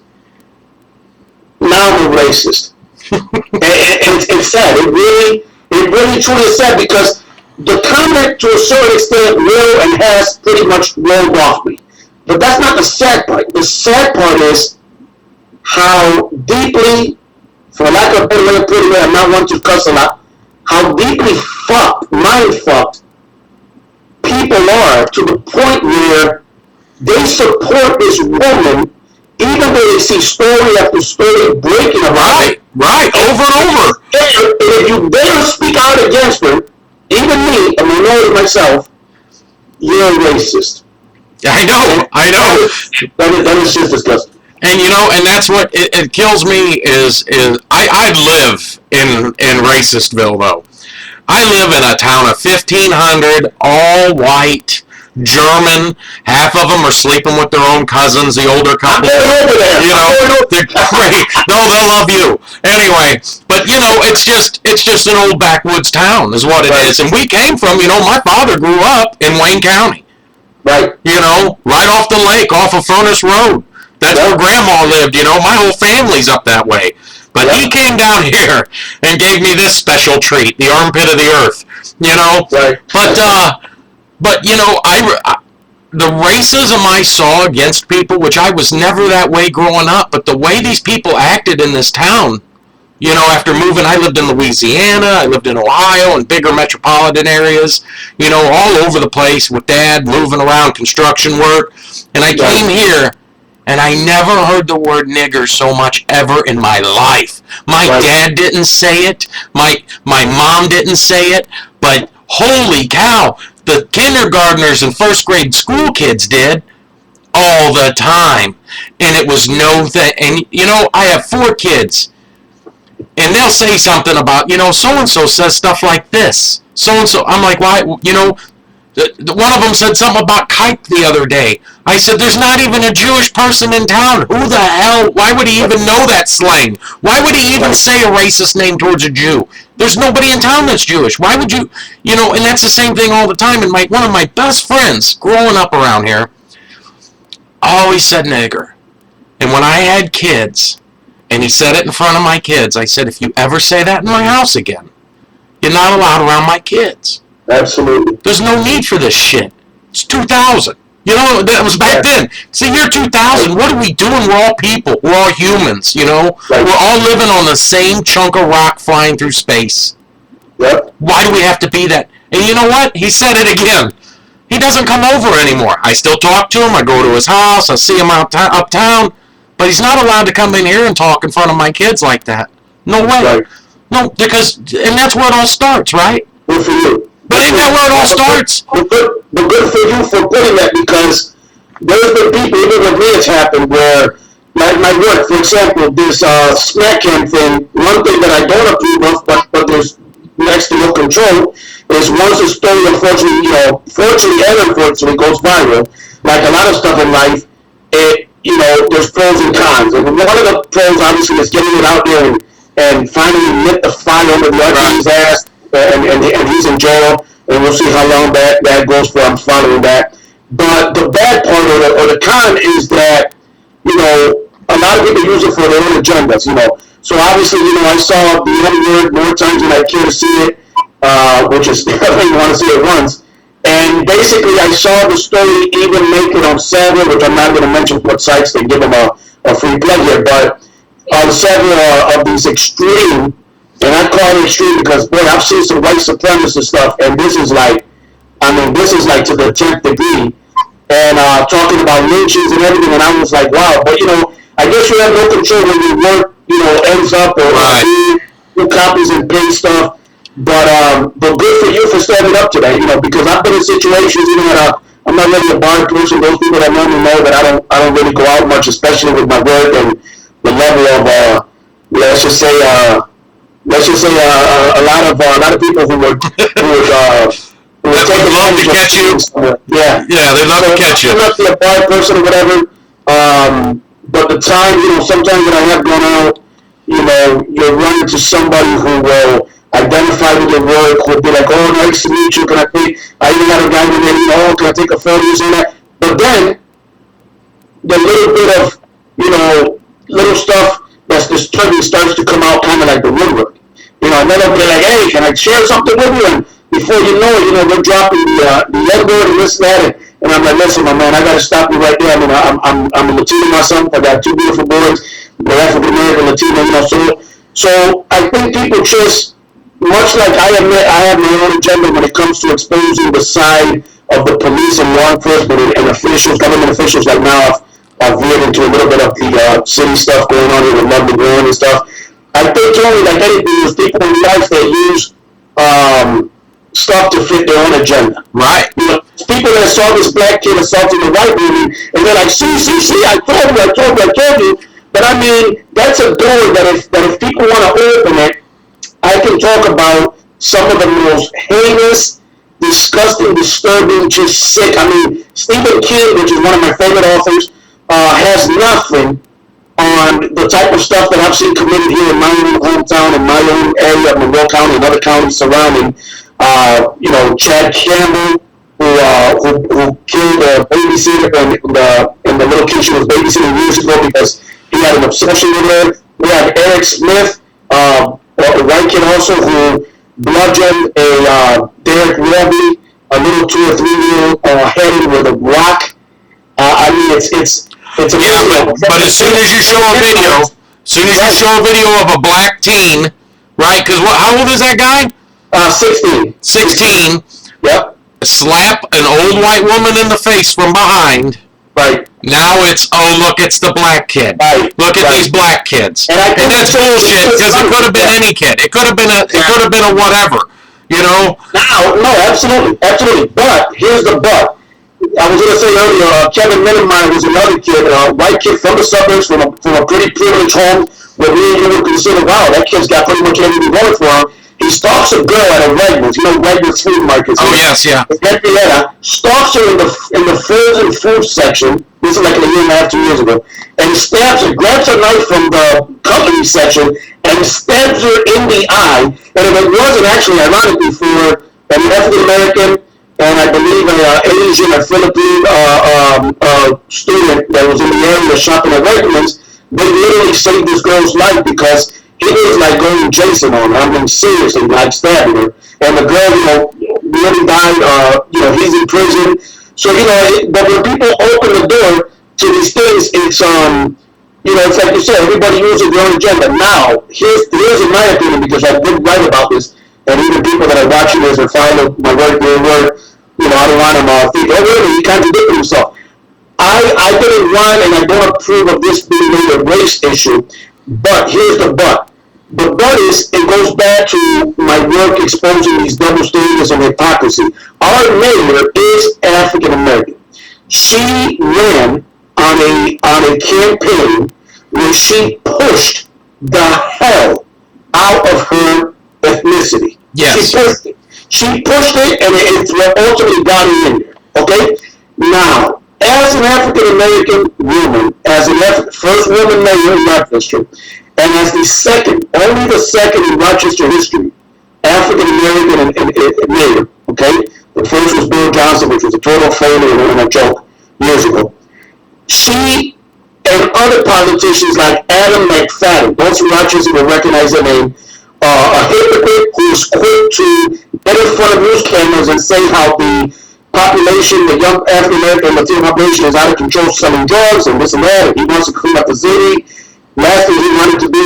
Now I'm a racist. and it's sad. It really truly is sad because the comment to a certain extent will and has pretty much rolled off me. But that's not the sad part. The sad part is how deeply, for lack of a better way of putting it, I'm not one to cuss a lot, how deeply mind fucked people are to the point where they support this woman even though they see story after story breaking about it. Right, over and over. And if you dare speak out against her, even me, a minority myself, you're a racist. I know. That is just disgusting. And and that's what it kills me is I live in Racistville though. I live in a town of 1,500, all white, German. Half of them are sleeping with their own cousins, the older couple. They're great. No, they'll love you anyway. But it's just an old backwoods town, is what it is. And we came from. My father grew up in Wayne County. Right. Right off the lake, off of Furnace Road. That's where Grandma lived. My whole family's up that way. But he came down here and gave me this special treat, the armpit of the earth. Right. But But the racism I saw against people, which I was never that way growing up, but the way these people acted in this town, after moving, I lived in Louisiana, I lived in Ohio, and bigger metropolitan areas, all over the place with Dad moving around construction work, and I came here, and I never heard the word nigger so much ever in my life. My dad didn't say it, my mom didn't say it, but holy cow, the kindergartners and first grade school kids did all the time, and it was no thing. And I have 4 kids, and they'll say something about, so-and-so says stuff like this. So-and-so, I'm like, why, one of them said something about kike the other day. I said, there's not even a Jewish person in town. Who the hell, why would he even know that slang? Why would he even say a racist name towards a Jew? There's nobody in town that's Jewish. Why would you, and that's the same thing all the time. And one of my best friends growing up around here always said nigger. And when I had kids, and he said it in front of my kids, I said, if you ever say that in my house again, you're not allowed around my kids. Absolutely. There's no need for this shit. It's 2000. That was back then. It's the year 2000. What are we doing? We're all people. We're all humans, We're all living on the same chunk of rock flying through space. Yep. Why do we have to be that? And you know what? He said it again. He doesn't come over anymore. I still talk to him. I go to his house. I see him uptown. But he's not allowed to come in here and talk in front of my kids like that. No way. Right. No, and that's where it all starts, right? Good for you. But isn't that where it all starts? But good for you for putting that, because there's been people, even with me, it's happened where, my work, for example, this smack cam thing, one thing that I don't approve of, but there's next to no control, is once a story, unfortunately, fortunately and unfortunately, goes viral, like a lot of stuff in life, there's pros and cons. And one of the pros, obviously, is getting it out there and finally lit the fire under the other's ass, and he's in jail, and we'll see how long that goes for. I'm following that. But the bad part or the con is that, a lot of people use it for their own agendas, So obviously, I saw the N-word more times than I care to see it, which is, I don't even want to see it once. And basically, I saw the story even make it on several, which I'm not going to mention what sites they give them a free plug here, but on several of these extreme, and I call it extreme because, boy, I've seen some white supremacist stuff, and this is like to the 10th degree, and talking about lynchings and everything, and I was like, wow, but, I guess you have no control when your work, ends up, or do copies and paste stuff. But good for you for standing up to that, because I've been in situations, even that I'm not really a bar person. Those people that know me know that I don't really go out much, especially with my work and the level of let's just say a lot of people who would take love to catch you. Yeah, they love to catch you. I'm not a bar person or whatever. But the time, sometimes when I have gone out, you'll run into somebody who will identify with your work, would be like, oh, nice to meet you, I even got a guy with me, can I take a photo using that? But then, the little bit of, little stuff that's disturbing starts to come out kind of like the woodwork. And then they'll be like, hey, can I share something with you? And before you know it, they're dropping the N-word and this and that, and I'm like, listen, my man, I got to stop you right there. I'm a Latino myself. I got 2 beautiful boys. They're African-American, Latino, so I think people just, much like I admit, I have my own agenda when it comes to exposing the side of the police and law enforcement and officials, government officials. Like now, I've veered into a little bit of the city stuff going on here with London Growing and stuff. I think only like anything, there's people in life that use stuff to fit their own agenda. Right. People that saw this black kid assaulting the white woman, and they're like, see, I told you. But I mean, that's a door that if people want to open it, I can talk about some of the most heinous, disgusting, disturbing, just sick. I mean, Stephen King, which is one of my favorite authors, has nothing on the type of stuff that I've seen committed here in my own hometown, in my own area of Monroe County and other counties surrounding. Chad Campbell, who killed a babysitter, and the little kid she was babysitting years ago because he had an obsession with her. We have Eric Smith, a white kid also, who bludgeoned a Derek Roby a little 2 or 3 year headed with a rock. I mean, it's amazing. Yeah, but as soon as you show a video of a black teen, right? Because how old is that guy? 16. 16. Yep. Slap an old white woman in the face from behind. Right. Now it's, oh, look, it's the black kid. Right. Look at these black kids. And that's bullshit, because it could have been any kid. It could have been a whatever, you know? No, absolutely. But, here's the but. I was going to say earlier, Kevin Minnemeyer was another kid, a white kid from the suburbs, from a pretty privileged home, where we would consider, wow, that kid's got pretty much everything going for him. He stalks a girl at a Wegmans, Wegmans food market. Oh, yes, yeah. Henrietta stalks her in the frozen food section. This is like a year and a half, 2 years ago. And stabs her, grabs a knife from the company section, and stabs her in the eye. And if it wasn't actually, ironically, for an African-American and I believe an Asian or Philippine student that was in the area shopping at Wegmans, they literally saved this girl's life because it was like going Jason on her. I mean, seriously, like stabbing her. And the girl, really died. He's in prison. So, but when people open the door to these things, it's it's like you said, everybody uses their own agenda. Now, here's in my opinion, because I did write about this, and even people that are watching this or follow my work, I don't want them think, oh, really, he contradicted himself. I didn't run, and I don't approve of this being made a race issue, but here's the but. The but is, it goes back to my work exposing these double standards and hypocrisy. Our mayor is African American. She ran on a campaign where she pushed the hell out of her ethnicity. Yes. She pushed it, and it's what ultimately got her in there. Okay? Now, as an African American woman, as the first woman mayor in Rochester, and as only the second in Rochester history, African American mayor, okay? The first was Bill Johnson, which was a total failure and a joke years ago. She and other politicians like Adam McFadden, those from Rochester will recognize the name, a hypocrite who's quick to get in front of news cameras and say how the population, the young African American Latino population is out of control selling drugs and this and that, and he wants to clean up the city. Last thing, he wanted to do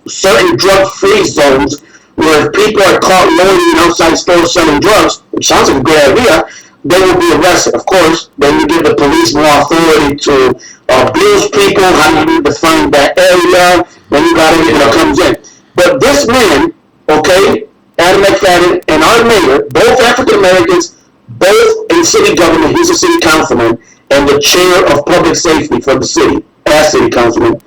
certain drug-free zones where if people are caught loitering outside stores selling drugs, which sounds like a great idea, they will be arrested. Of course, then you give the police more authority to abuse people, how you define that area, then you got everything that comes in. But this man, okay, Adam McFadden, and our mayor, both African Americans, both in city government, he's a city councilman, and the chair of public safety for the city, as city councilman,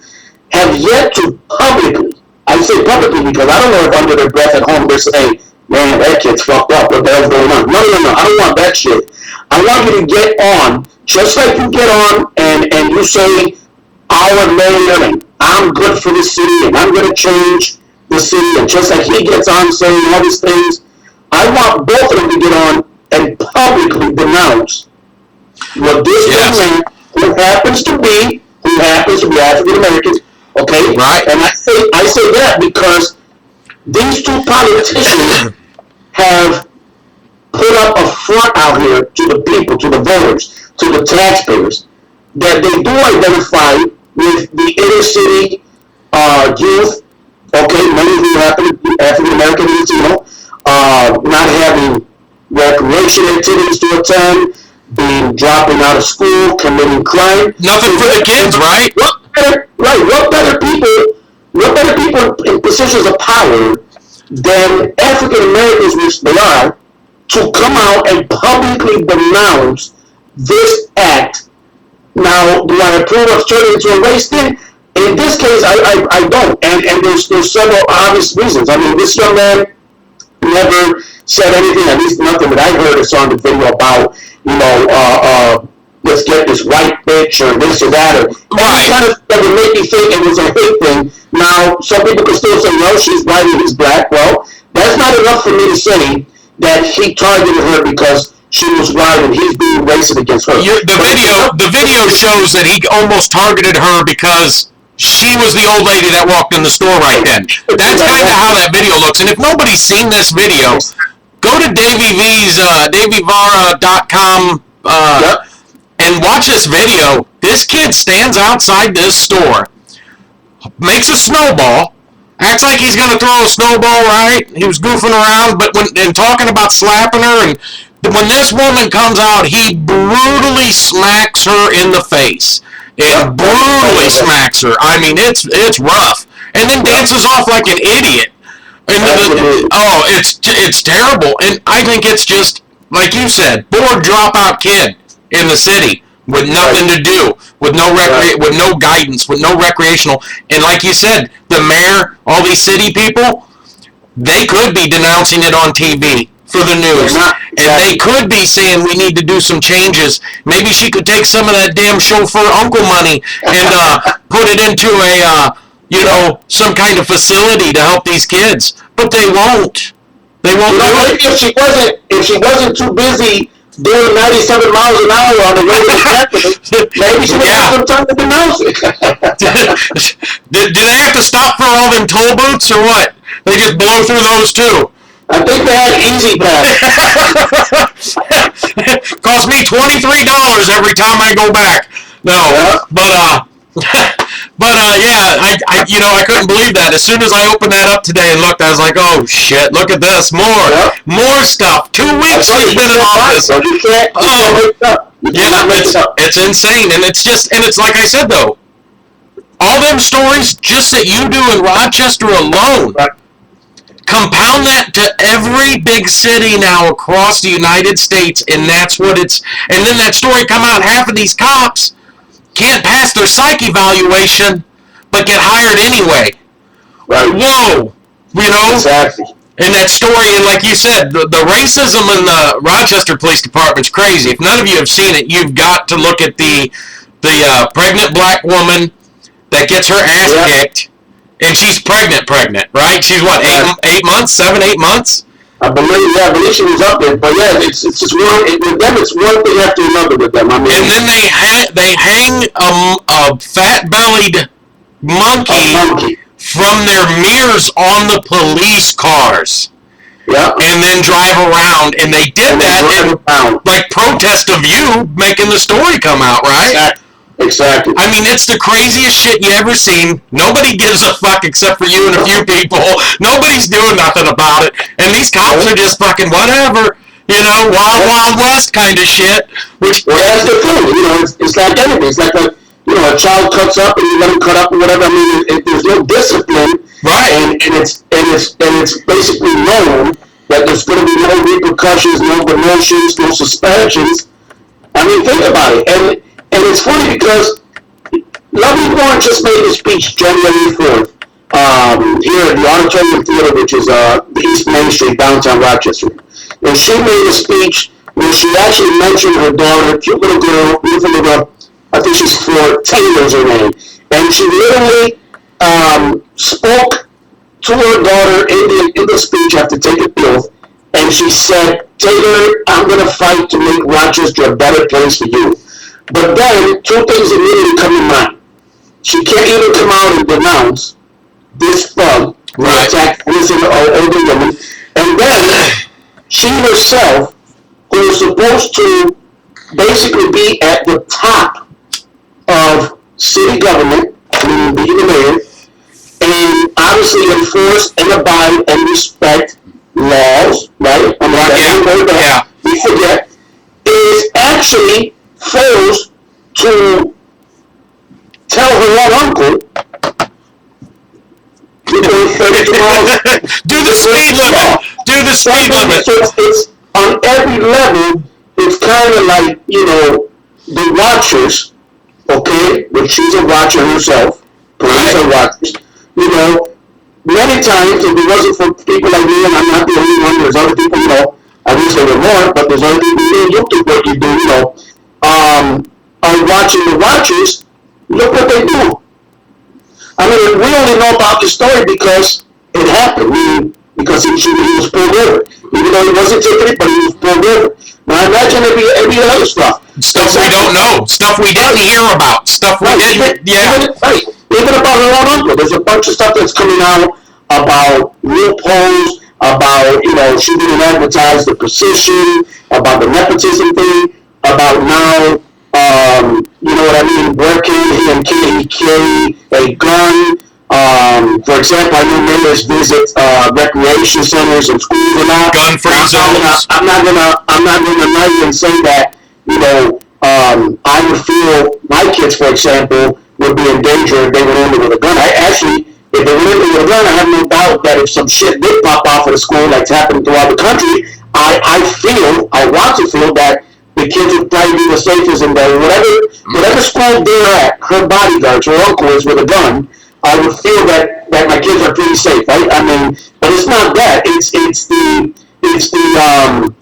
have yet to publicly, I say publicly because I don't know if under their breath at home they're saying, man, that kid's fucked up, what the hell's going on? No, I don't want that shit. I want you to get on, just like you get on and you say, our mayor, and I'm good for the city, and I'm going to change the city, and just like he gets on saying all these things, I want both of them to get on and publicly denounce what this man, who happens to be African American, okay? Right. And I say that because these two politicians have put up a front out here to the people, to the voters, to the taxpayers, that they do identify with the inner city youth, okay, many of them African American Latino, not having recreation activities to attend, dropping out of school, committing crime. Nothing for the kids, right? What better people in positions of power than African Americans, which they are, to come out and publicly denounce this act. Now, do I approve of turning it into a race thing? In this case, I don't, and there's several obvious reasons. I mean, this young man never said anything, at least nothing that I heard or saw in the video about, let's get this white bitch or this or that, or any kind of stuff would make me think it was a hate thing. Now, some people could still say, no, she's white and he's black. Well, that's not enough for me to say that he targeted her because she was white and he's being racist against her. The video shows that he almost targeted her because she was the old lady that walked in the store right then. That's kind of how that video looks. And if nobody's seen this video, go to davyvara.com and watch this video. This kid stands outside this store, makes a snowball, acts like he's going to throw a snowball, right? He was goofing around, but and talking about slapping her, and when this woman comes out, he brutally smacks her in the face. And brutally smacks her. I mean, it's rough. And then dances off like an idiot. And it's terrible. And I think it's just, like you said, bored dropout kid in the city with nothing to do, with no with no guidance, with no recreational. And like you said, the mayor, all these city people, they could be denouncing it on TV for the news. And they could be saying we need to do some changes. Maybe she could take some of that damn chauffeur uncle money and put it into a some kind of facility to help these kids. But they won't. They won't do it. If she wasn't too busy doing 97 miles an hour on the road to the capital, maybe she would have some time to denounce it. Do they have to stop for all them toll booths or what? They just blow through those too. I think they had Easy Pass. Cost me $23 every time I go back. No, but I couldn't believe that. As soon as I opened that up today and looked, I was like, oh shit, look at this, more stuff. 2 weeks he's been in office. So you can't make it up. It's insane, and it's like I said though, all them stories just that you do in Rochester alone. Compound that to every big city now across the United States, and that's what it's. And then that story come out, half of these cops can't pass their psych evaluation, but get hired anyway. Right. Whoa, Exactly. And that story, and like you said, the racism in the Rochester Police Department's crazy. If none of you have seen it, you've got to look at the pregnant black woman that gets her ass kicked. And she's pregnant, right? She's what, 8 months, 7, 8 months? I believe she was up there. But yeah, it's just with them, it's one thing after another with them. I mean, and then they hang a fat-bellied monkey from their mirrors on the police cars. Yeah. And then drive around, and they did that in like protest of you making the story come out, right? Exactly. I mean, it's the craziest shit you ever seen. Nobody gives a fuck except for you and a few people. Nobody's doing nothing about it. And these cops are just fucking whatever, wild, wild west kind of shit. Well, that's the thing. It's like anything. It's like a child cuts up and you let him cut up or whatever. I mean, there's no discipline. Right. And it's basically known that there's going to be no repercussions, no demotions, no suspensions. I mean, think about it. And it's funny because Lovely Warren just made a speech January 4th here at the Auditorium Theater, which is the East Main Street, downtown Rochester. And she made a speech where she actually mentioned her daughter, cute little girl, beautiful little girl, I think she's 4, Taylor's her name. And she literally spoke to her daughter in the speech after taking the oath, and she said, Taylor, I'm going to fight to make Rochester a better place for you. But then, 2 things immediately come to mind. She can't even come out and denounce this thug who attacked this older woman. And then, she herself, who was supposed to basically be at the top of city government, being the mayor, and obviously enforce and abide and respect laws, right? I mean, we forget, is actually forced to tell her own uncle, 32 miles. Do the speed limit. Do the speed limit. So it's on every level. It's kind of like the watchers, okay? But she's a watcher herself. Police are watchers. Many times if it wasn't for people like me, and I'm not the only one. There's other people. I wish there were more, but there's other people doing what you do. Are watching the watchers, look what they do. I mean, we only know about the story because it happened, because he was pulled over. Even though he wasn't ticketed, but he was pulled over. Now imagine every other stuff. Stuff we don't know. Stuff we didn't hear about. Stuff we didn't, Even about her own uncle. There's a bunch of stuff that's coming out about loopholes, about, she didn't advertise the position, about the nepotism thing, about now, working, he and he carry a gun. For example, I know mayors visit recreation centers and schools and all. Gun-free zones. I'm not gonna lie and say that, I would feel my kids, for example, would be in danger if they went in with a gun. If they went in with a gun, I have no doubt that if some shit did pop off at a school like it's happening throughout the country, I want to feel that the kids would probably be the safest in there. Whatever school they're at, her bodyguards, her uncle is with a gun, I would feel that my kids are pretty safe, right? I mean, but it's not that. It's the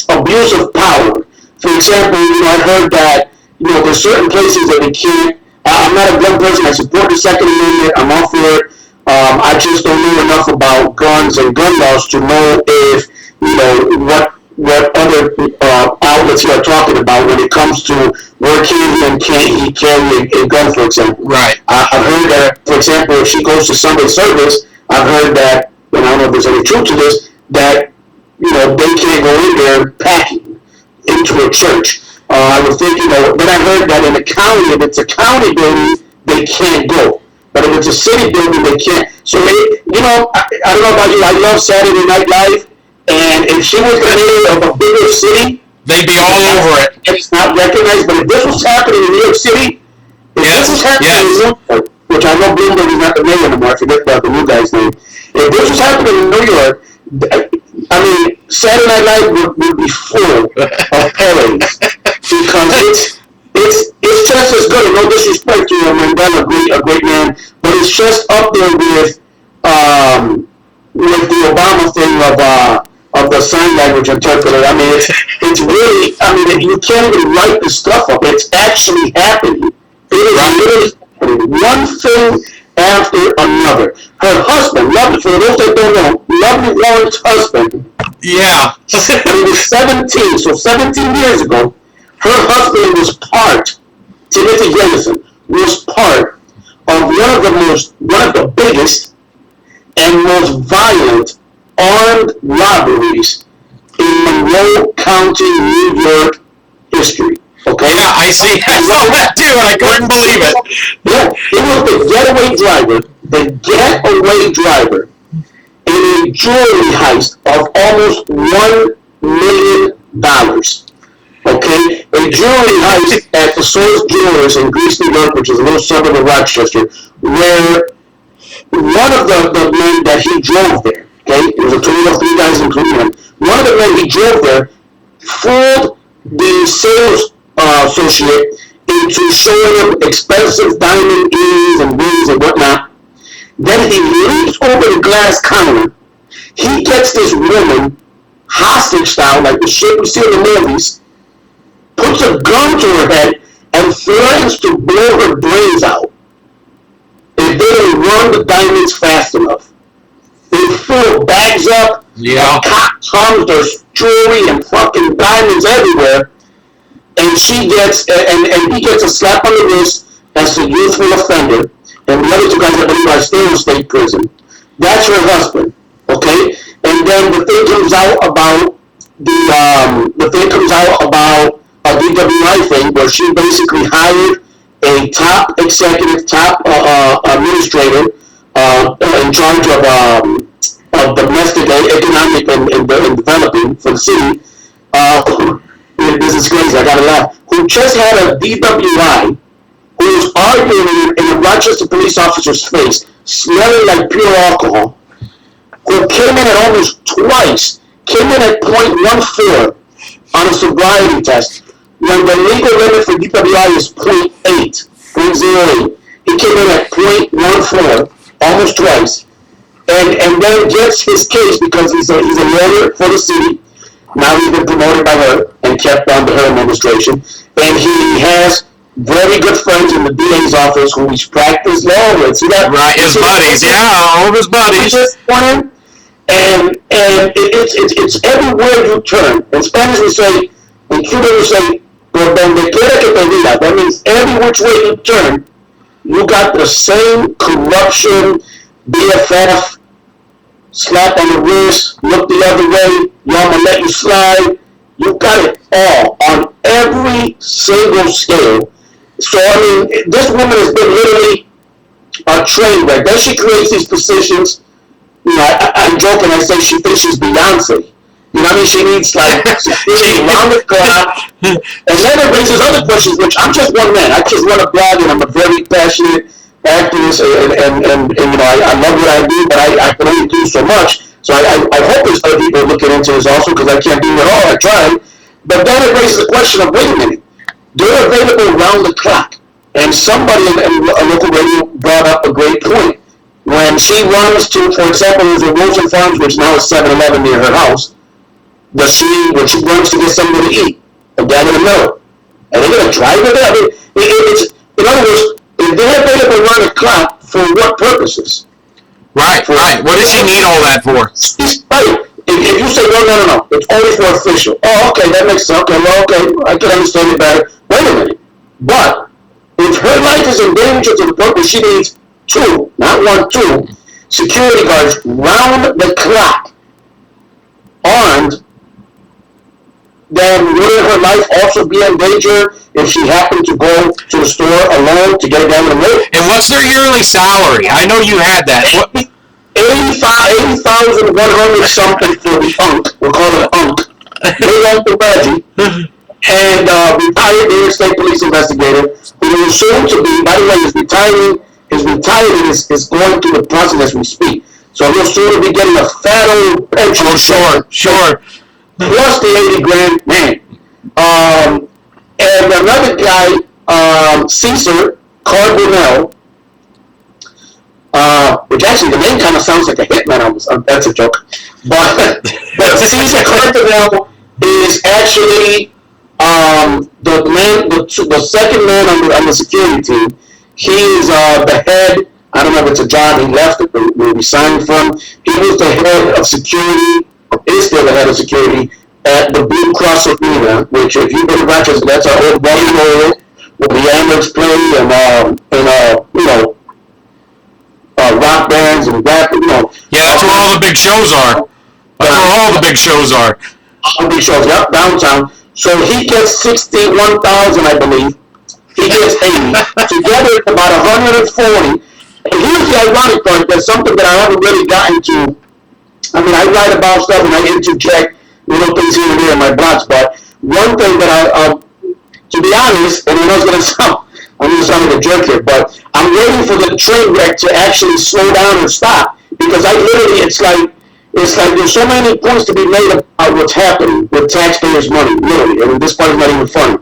abuse of power. For example, I heard that, there's certain places that they can't. I'm not a gun person. I support the Second Amendment. I'm all for it. I just don't know enough about guns and gun laws to know if, what other outlets you are talking about when it comes to where can he carry a gun, for example. Right. I've heard that, for example, if she goes to Sunday service, I've heard that, and I don't know if there's any truth to this, that, they can't go in there packing into a church. I would think, then I heard that in the county, if it's a county building, they can't go. But if it's a city building, they can't. So, I don't know about you, I love Saturday Night Live. And if she was the mayor of a bigger city, they'd be all over it. It's not recognized. But if this was happening in New York City, this was happening in New York, which I know Bloomberg is not the mayor anymore, I forget about the new guy's name. If this was happening in New York, I mean, Saturday Night Live would be full of parades because it's just as good. No disrespect to Mandela, a great man, but it's just up there with the Obama thing of the sign language interpreter. I mean, it's really, you can't even write this stuff up. It's actually happening. It is literally happening. One thing after another. Her husband, for those that don't know, Lovely Warren's husband, when he was 17, so 17 years ago, her husband was Timothy Jameson, was part of one of the biggest and most violent armed robberies in Monroe County, New York history. Okay? Yeah, I saw that too, and I couldn't believe it. Yeah, it was the getaway driver in a jewelry heist of almost $1 million. Okay? A jewelry heist at the Source Jewelers in Greece, New York, which is a little suburb of Rochester, where one of the men that he drove there, okay, it was a total of 3 guys including him, one of the men he drove there fooled the sales associate into showing him expensive diamond earrings and rings and whatnot. Then he leaps over the glass counter. He gets this woman hostage style, like the shit we see in the movies, puts a gun to her head and threatens to blow her brains out if they don't run the diamonds fast enough. They fill bags up, cop comes, there's jewelry and fucking diamonds everywhere, and he gets a slap on the wrist as a youthful offender, and the other 2 guys, I believe, are still in state prison. That's her husband, okay? And then the thing comes out about a DWI thing where she basically hired a top executive, top administrator in charge of domestic economic and developing for the city. This is crazy, I gotta laugh. Who just had a DWI, who was arguing in a Rochester police officer's face, smelling like pure alcohol, who came in at almost twice, came in at .14 on a sobriety test, when the legal limit for DWI is .08. He came in at .14, almost twice, and then gets his case because he's a lawyer for the city. Now he's been promoted by her and kept under her administration, and he has very good friends in the DA's office who he's practiced law with. See that? Right, his buddies, all of his buddies. And it's everywhere you turn. In Spanish we say, in Cuban we say, por donde quiera que te diga. That means every which way you turn, you got the same corruption, BFF, slap on the wrist, look the other way, yo, I'm gonna let you slide. You got it all on every single scale. So I mean, this woman has been literally a train wreck. Then she creates these positions. You know, I'm joking. I say she thinks she's Beyonce. You know what I mean? She needs like security around the clock. And then it raises other questions, which I'm just one man. I just run a blog and I'm a very passionate activist and you know, I love what I do, but I can only do so much. So I hope there's other people looking into this also because I can't do it all. I tried. But then it raises the question of, wait a minute. They're available around the clock. And somebody in a local radio brought up a great point. When she runs to, for example, there's a Wilson Farms, which now is 7-Eleven near her house. When she runs to get something to eat, a gallon of milk, and they're going to drive her there. I mean, it's, in other words, if they're available around the clock, for what purposes? Right. What does she need all that for? Right. If you say, no, it's only for official. Oh, okay, that makes sense. Okay, well, okay, I can understand it better. Wait a minute. But if her life is in danger to the point where she needs 2, not 1, 2, security guards round the clock, armed, then wouldn't her life also be in danger if she happened to go to the store alone to get it down the road? And what's their yearly salary? I know you had that. What? 80,100 something for the unk. We'll call it unk. They want the Reggie. And retired New York State police investigator, who is soon to be, by the way, is retiring. His retirement is going through the process as we speak. So he'll soon be getting a fat old pension. Oh, sure. Plus the 80 grand, man. And another guy, Caesar Carbonell, which actually the name kind of sounds like a hitman almost. That's a joke. But Caesar Carbonell is actually the second man on the security team. He is the head. I don't know if it's a job he left it, where he signed from. He was the head of security, is still the head of security at the Blue Cross Arena, which if you've been to Rochester, that's our old bowling area where the Amex play and you know, rock bands and rap, you know. Yeah, that's where all the big shows are. That's where all the big shows are. All the big shows, yep, downtown. So he gets 61,000, I believe. He gets 80. Together, it's about 140. And here's the ironic part. There's something that I haven't really gotten to. I mean, I write about stuff and I interject little things here and there in my blogs. But one thing that to be honest, and I know it's going to sound, I'm going to sound like a jerk here, but I'm waiting for the train wreck to actually slow down and stop. Because I literally, it's like there's so many points to be made about what's happening with taxpayers' money, literally. I mean, this part is not even funny.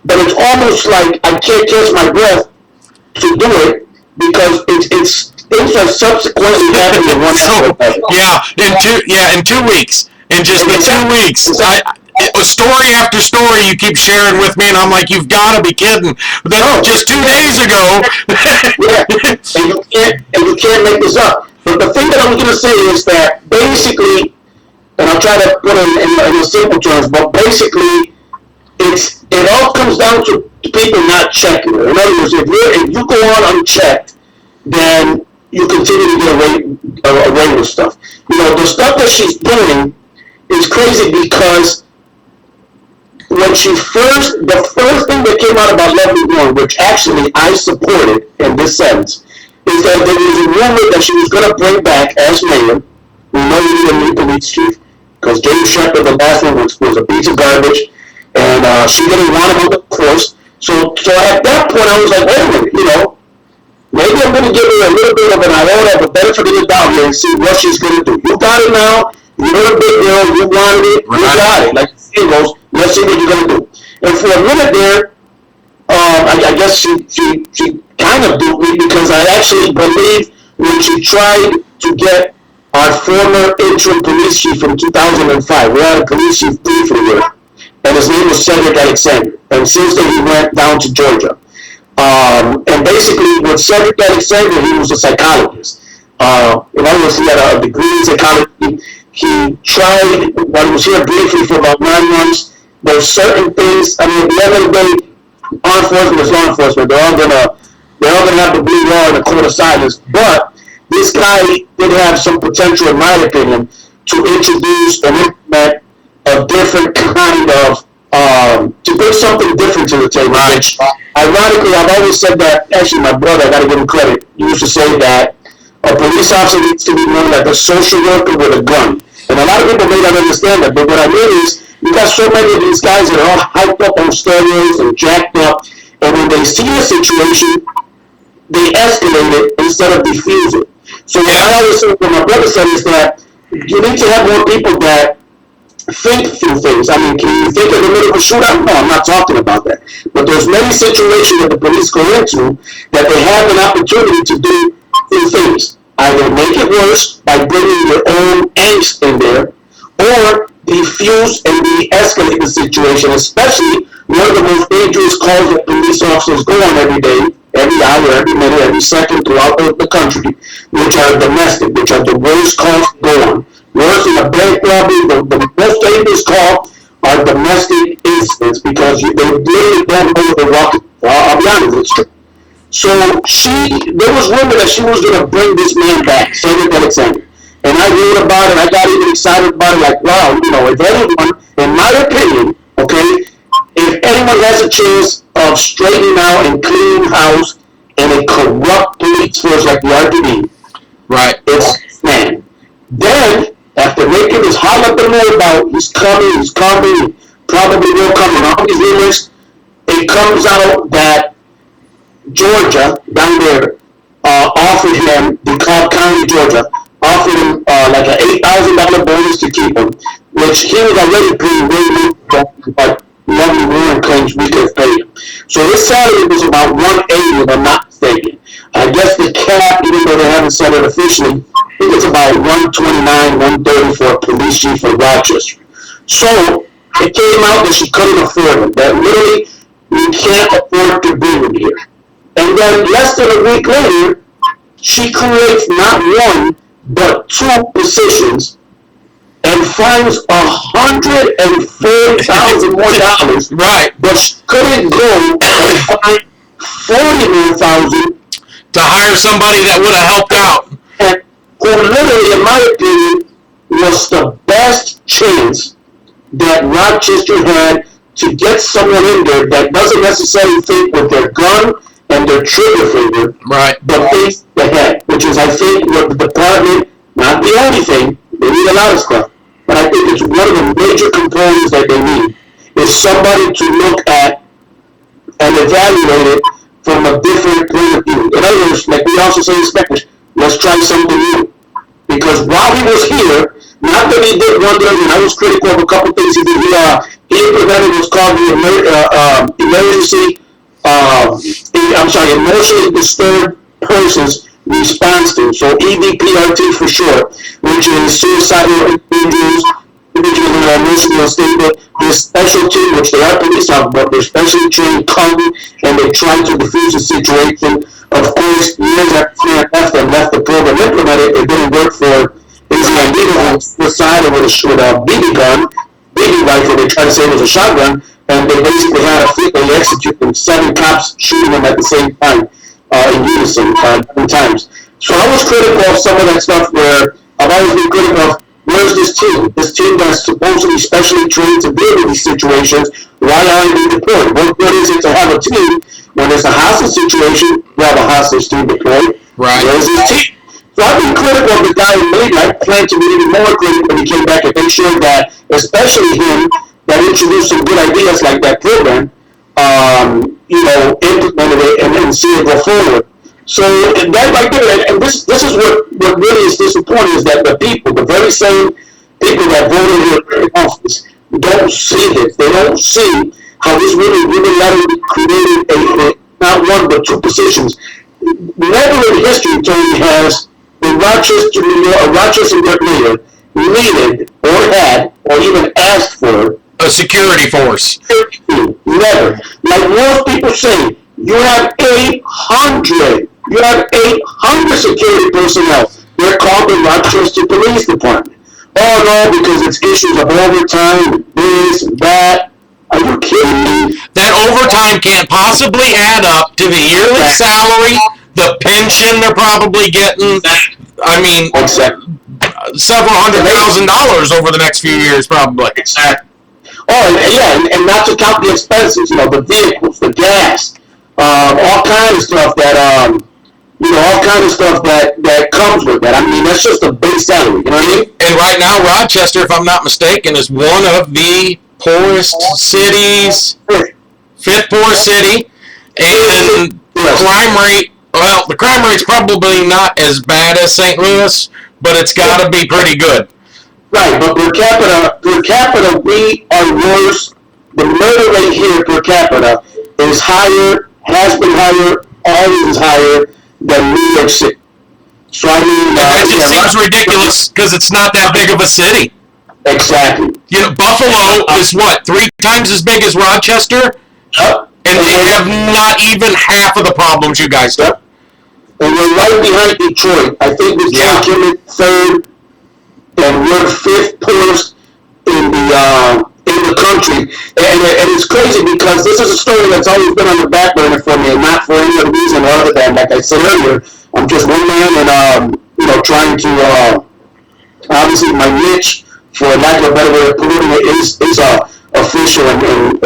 But it's almost like I can't catch my breath to do it because it's things are subsequently happening in one in 2 weeks. In just the 2 weeks. Story after story you keep sharing with me, and I'm like, you've got to be kidding. Just 2 days ago. Yeah, and you can't make this up. But the thing that I'm going to say is that basically, and I'll try to put it in simple terms, but basically, it all comes down to people not checking. In other words, if you go on unchecked, then you continue to get away with stuff. You know, the stuff that she's doing is crazy because when the first thing that came out about Lovely Warren, which actually I supported in this sense, is that there was a rumor that she was going to bring back as mayor. We know you need a new police chief because James Shepard, the last one, was a piece of garbage, and she didn't want him on the force. So at that point, I was like, wait a minute, you know, maybe I'm going to give her a little bit of an iota of a benefit of the doubt here and see what she's going to do. You got it now. You're a big girl. You wanted it. You got it. Like the saying goes, let's see what you're going to do. And for a minute there, I guess she kind of duped me because I actually believe when she tried to get our former interim police chief from 2005, we had a police chief for a year, and his name was Cedric Alexander. And since then, he went down to Georgia. And basically, with Cedric Alexander, he was a psychologist. In other words, he had a degree in psychology. He tried, while he was here briefly for about 9 months, there's certain things, I mean, at the end of the day, law enforcement is law enforcement. They're all gonna have the blue law and the code of silence. But this guy did have some potential, in my opinion, to introduce and implement a different kind of, to bring something different to the table. Right. Which, ironically, I've always said that, actually, my brother, I gotta give him credit, he used to say that a police officer needs to be known like a social worker with a gun. And a lot of people may not understand that, but what I mean is, you got so many of these guys that are all hyped up on steroids and jacked up, and when they see a situation, they escalate it instead of diffuse it. So what I always say, what my brother said is that you need to have more people that think through things. I mean, can you think of the middle of a shootout? No, I'm not talking about that. But there's many situations that the police go into that they have an opportunity to do two things. Either make it worse by bringing your own angst in there, or defuse and de-escalate the situation, especially one of the most dangerous calls that police officers go on every day, every hour, every minute, every second throughout the country, which are domestic, which are the worst calls to go on. Worse than a bank robbery, the most dangerous call are domestic incidents because they literally don't know what they're walking. I'll be honest, it's true. So there was rumor that she was going to bring this man back, Senator Alexander. And I wrote about it, I got even excited about it, like, wow, if anyone, in my opinion, okay, if anyone has a chance of straightening out and cleaning house in a corrupt police force like the RPD, right, it's this man. Then, after making this holler up the moon about he's coming, probably will come, and all these rumors, it comes out that Georgia, down there, offered him, DeKalb County, Georgia, offered him like an $8,000 bonus to keep him, which he was already paying way more, but Lovely Warren claims we could have paid him. So his salary was about $180, if I'm not mistaken. I guess the cap, even though they haven't said it officially, I think it's about $129, $130 for a police chief in Rochester. So it came out that she couldn't afford him, that literally we can't afford to bring him here. And then less than a week later, she creates not one, but two positions and finds $104,000 more dollars. right, But she couldn't go and find $40,000 to hire somebody that would have helped out. and who literally, in my opinion, was the best chance that Rochester had to get someone in there that doesn't necessarily think with their gun and their trigger finger, Right, but thinks the head, which is, I think, what the department, not the only thing, they need a lot of stuff, but I think it's one of the major components that they need, is somebody to look at and evaluate it from a different point of view. In other words, like we also say in Spanish, let's try something new. Because while he was here, not that he did wonders, and I was critical of a couple things he did, he implemented what's called the emotionally disturbed persons response team, so EDPRT for short, which is suicidal individuals who are emotionally unstable. This special team, which they are police officers, but they're specially trained, come and they try to defuse the situation. Of course, years after they left the program implemented, it didn't work for Izzy Andino on the side with a BB gun, BB rifle. They tried to say it was a shotgun, and they basically had a fit. They executed 7 cops shooting them at the same time in unison 7 times. So I was critical of some of that stuff where I've always been critical of where's this team? This team that's supposedly specially trained to deal with these situations, why aren't they deployed? What good is it to have a team when there's a hostage situation, you have a hostage team deployed? right, Where's this team? So I've been critical of the guy who made it. I plan to be even more critical when he came back and make sure that, especially him, that introduced some good ideas like that program, implemented it and see it go forward. So that right there, and this is what really is disappointing, is that the people, the very same people that voted here in office, don't see this. They don't see how this really unilaterally created not one but 2 positions. Never in history, Tony, has the Rochester mayor needed or had or even asked for a security force. Never. Like most people say, you have 800 security personnel. They're called the Rochester Police Department. Oh no, because it's issues of overtime, this and that. Are you kidding me? That overtime can't possibly add up to the yearly salary the pension they're probably getting. I mean, several $100,000 over the next few years, probably. Exactly. Oh, and not to count the expenses, the vehicles, the gas, all kind of stuff that, all kind of stuff that comes with that. I mean, that's just a base salary, you know what I mean? And right now, Rochester, if I'm not mistaken, is one of the poorest cities, fifth poorest city, and crime rate, well, the crime rate's probably not as bad as St. Louis, but it's got to be pretty good. Right, but per capita, we are worse. The murder rate here per capita is higher, has been higher, always is higher than New York City. So I mean, that just seems ridiculous because it's not that big of a city. Exactly. Buffalo is what, 3 times as big as Rochester, and they have not even half of the problems you guys do. And we're right behind Detroit. I think Detroit came in third, and we're fifth poorest in the country. And it's crazy because this is a story that's always been on the back burner for me, and not for any other reason other than, like I said earlier, I'm just one man, and trying to obviously my niche, for lack of a better way of putting it, is official and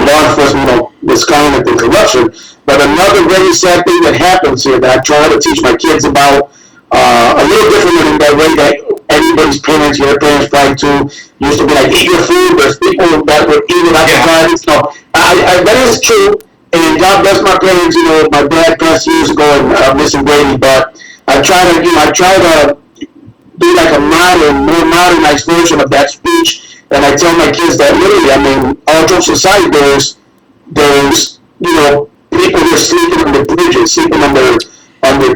law enforcement, misconduct and corruption. But another very sad thing that happens here that I try to teach my kids about, a little different in that way that everybody's parents, your parents probably too, used to be like, eat your food. There's people that would eat it after time. So that is true. And God bless my parents. My dad passed years ago, and missing Brady. But I try to do like a more modernized version of that speech. And I tell my kids that literally, I mean, all jokes aside, there's people who are sleeping on the bridges, sleeping under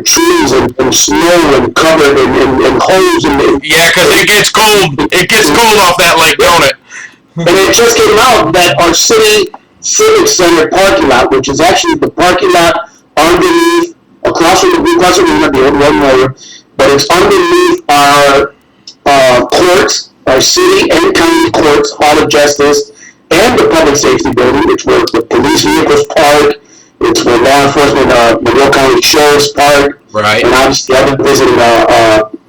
trees and snow and covered in holes and yeah, because it gets cold. It gets cold off that lake, don't it? And it just came out that our city civic center parking lot, which is actually the parking lot underneath, across from the Blue Cross Arena, the old one motor, but it's underneath our courts, our city and county courts, Hall of Justice, and the public safety building, which where the police vehicles park. It's where law enforcement, Monroe County Sheriff's Park, right? And obviously I've been visiting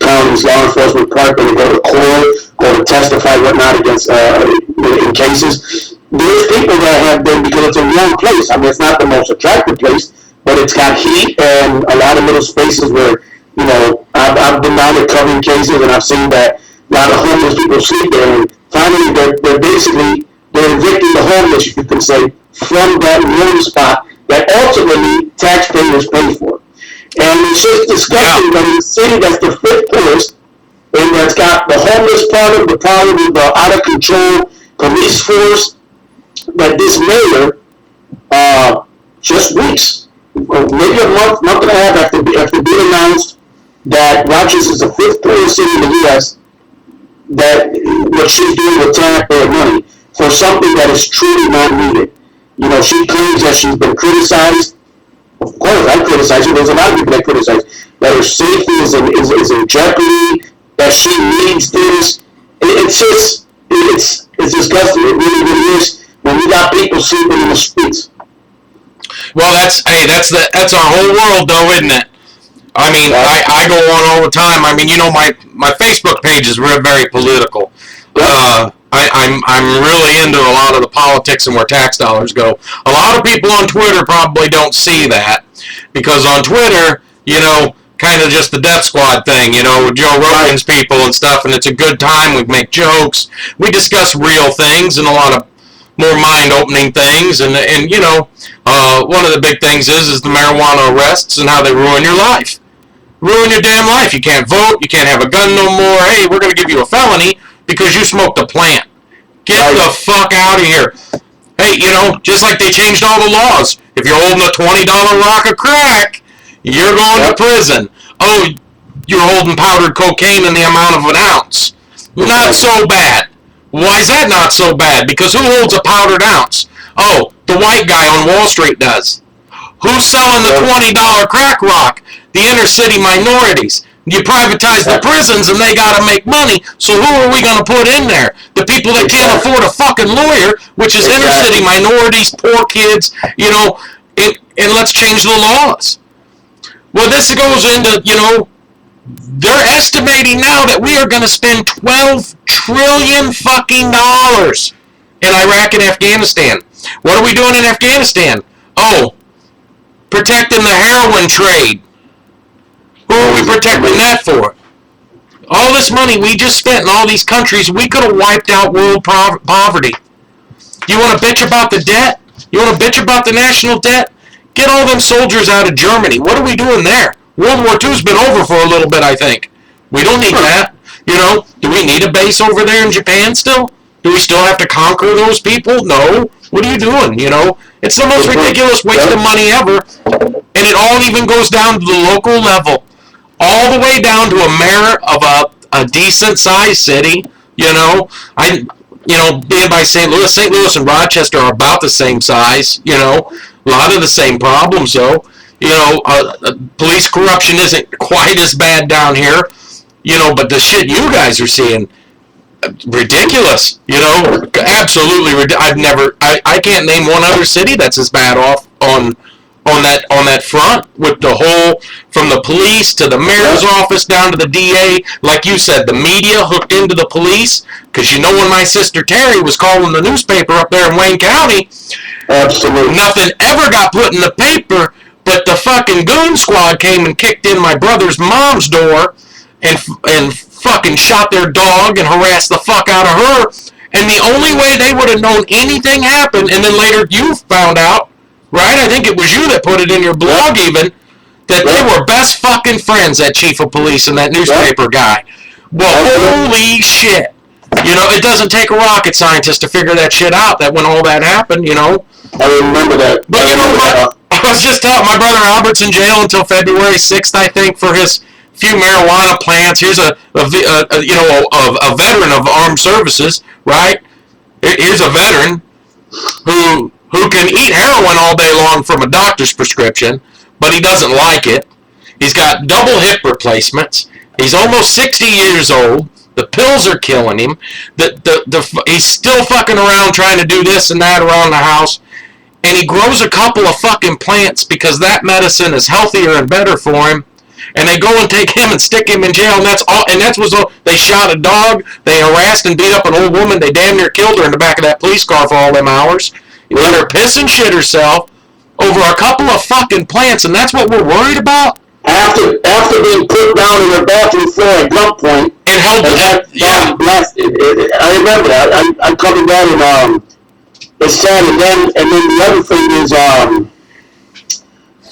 counties, law enforcement park, when they go to court, go to testify, whatnot, against in cases. There's people that have been, because it's a young place. I mean, it's not the most attractive place, but it's got heat and a lot of little spaces where, I've been down there covering cases, and I've seen that a lot of homeless people sleep there. And finally, they're evicting the homeless, you can say, from that one spot that ultimately taxpayers pay for. And it's just disgusting that in a city that's the fifth poorest, and that's got the homeless problem, the problem with the out of control police force, that this mayor, just weeks, maybe a month and a half after being announced that Rochester is the fifth poorest city in the U.S., that what she's doing with taxpayer money for something that is truly not needed. She claims that she's been criticized. Of course, I criticize her. There's a lot of people that criticize that her safety is in jeopardy, that she needs this. It's disgusting. It really, really is. When we got people sleeping in the streets. Well, that's our whole world, though, isn't it? I mean, I go on all the time. I mean, my Facebook page is very political. I'm really into a lot of the politics and where tax dollars go. A lot of people on Twitter probably don't see that, because on Twitter, kind of just the death squad thing, Joe Rogan's people and stuff, and it's a good time. We make jokes. We discuss real things and a lot of more mind-opening things, and one of the big things is the marijuana arrests and how they ruin your life. Ruin your damn life. You can't vote. You can't have a gun no more. Hey, we're going to give you a felony because you smoked a plant. Get the fuck out of here. Hey, just like they changed all the laws. If you're holding a $20 rock of crack, you're going to prison. Oh, you're holding powdered cocaine in the amount of an ounce. Not so bad. Why is that not so bad? Because who holds a powdered ounce? Oh, the white guy on Wall Street does. Who's selling the $20 crack rock? The inner city minorities. You privatize the prisons and they gotta make money, so who are we gonna put in there? The people that can't afford a fucking lawyer, which is inner city minorities, poor kids, and let's change the laws. Well, this goes into, they're estimating now that we are going to spend $12 trillion fucking dollars in Iraq and Afghanistan. What are we doing in Afghanistan? Oh, protecting the heroin trade. Who are we protecting that for? All this money we just spent in all these countries, we could have wiped out world poverty. You want to bitch about the debt? You want to bitch about the national debt? Get all them soldiers out of Germany. What are we doing there? World War II's been over for a little bit, I think. We don't need that. Do we need a base over there in Japan still? Do we still have to conquer those people? No. What are you doing? It's the most ridiculous waste of money ever. And it all even goes down to the local level. All the way down to a mayor of a decent sized city. Being by St. Louis and Rochester are about the same size. A lot of the same problems, though. Police corruption isn't quite as bad down here, but the shit you guys are seeing, ridiculous, absolutely ridiculous. I can't name one other city that's as bad off on that front, with the whole, from the police to the mayor's office down to the DA, like you said, the media hooked into the police, because when my sister Terry was calling the newspaper up there in Wayne County, absolutely nothing ever got put in the paper. But the fucking goon squad came and kicked in my brother's mom's door and fucking shot their dog and harassed the fuck out of her. And the only way they would have known anything happened, and then later you found out, right? I think it was you that put it in your blog even, that they were best fucking friends, that chief of police and that newspaper guy. Well, holy shit. It doesn't take a rocket scientist to figure that shit out, that when all that happened, I remember that. But what? I was just telling my brother Albert's in jail until February 6th, I think, for his few marijuana plants. Here's a veteran of armed services, right? Here's a veteran who can eat heroin all day long from a doctor's prescription, but he doesn't like it. He's got double hip replacements. He's almost 60 years old. The pills are killing him. He's still fucking around trying to do this and that around the house. And he grows a couple of fucking plants because that medicine is healthier and better for him. And they go and take him and stick him in jail. And that's all. And that's what's all. They shot a dog. They harassed and beat up an old woman. They damn near killed her in the back of that police car for all them hours. You let her piss and shit herself over a couple of fucking plants. And that's what we're worried about. After being put down in her bathroom floor at gunpoint and held that blasted. I remember that. I covered that in it's sad. And then the other thing is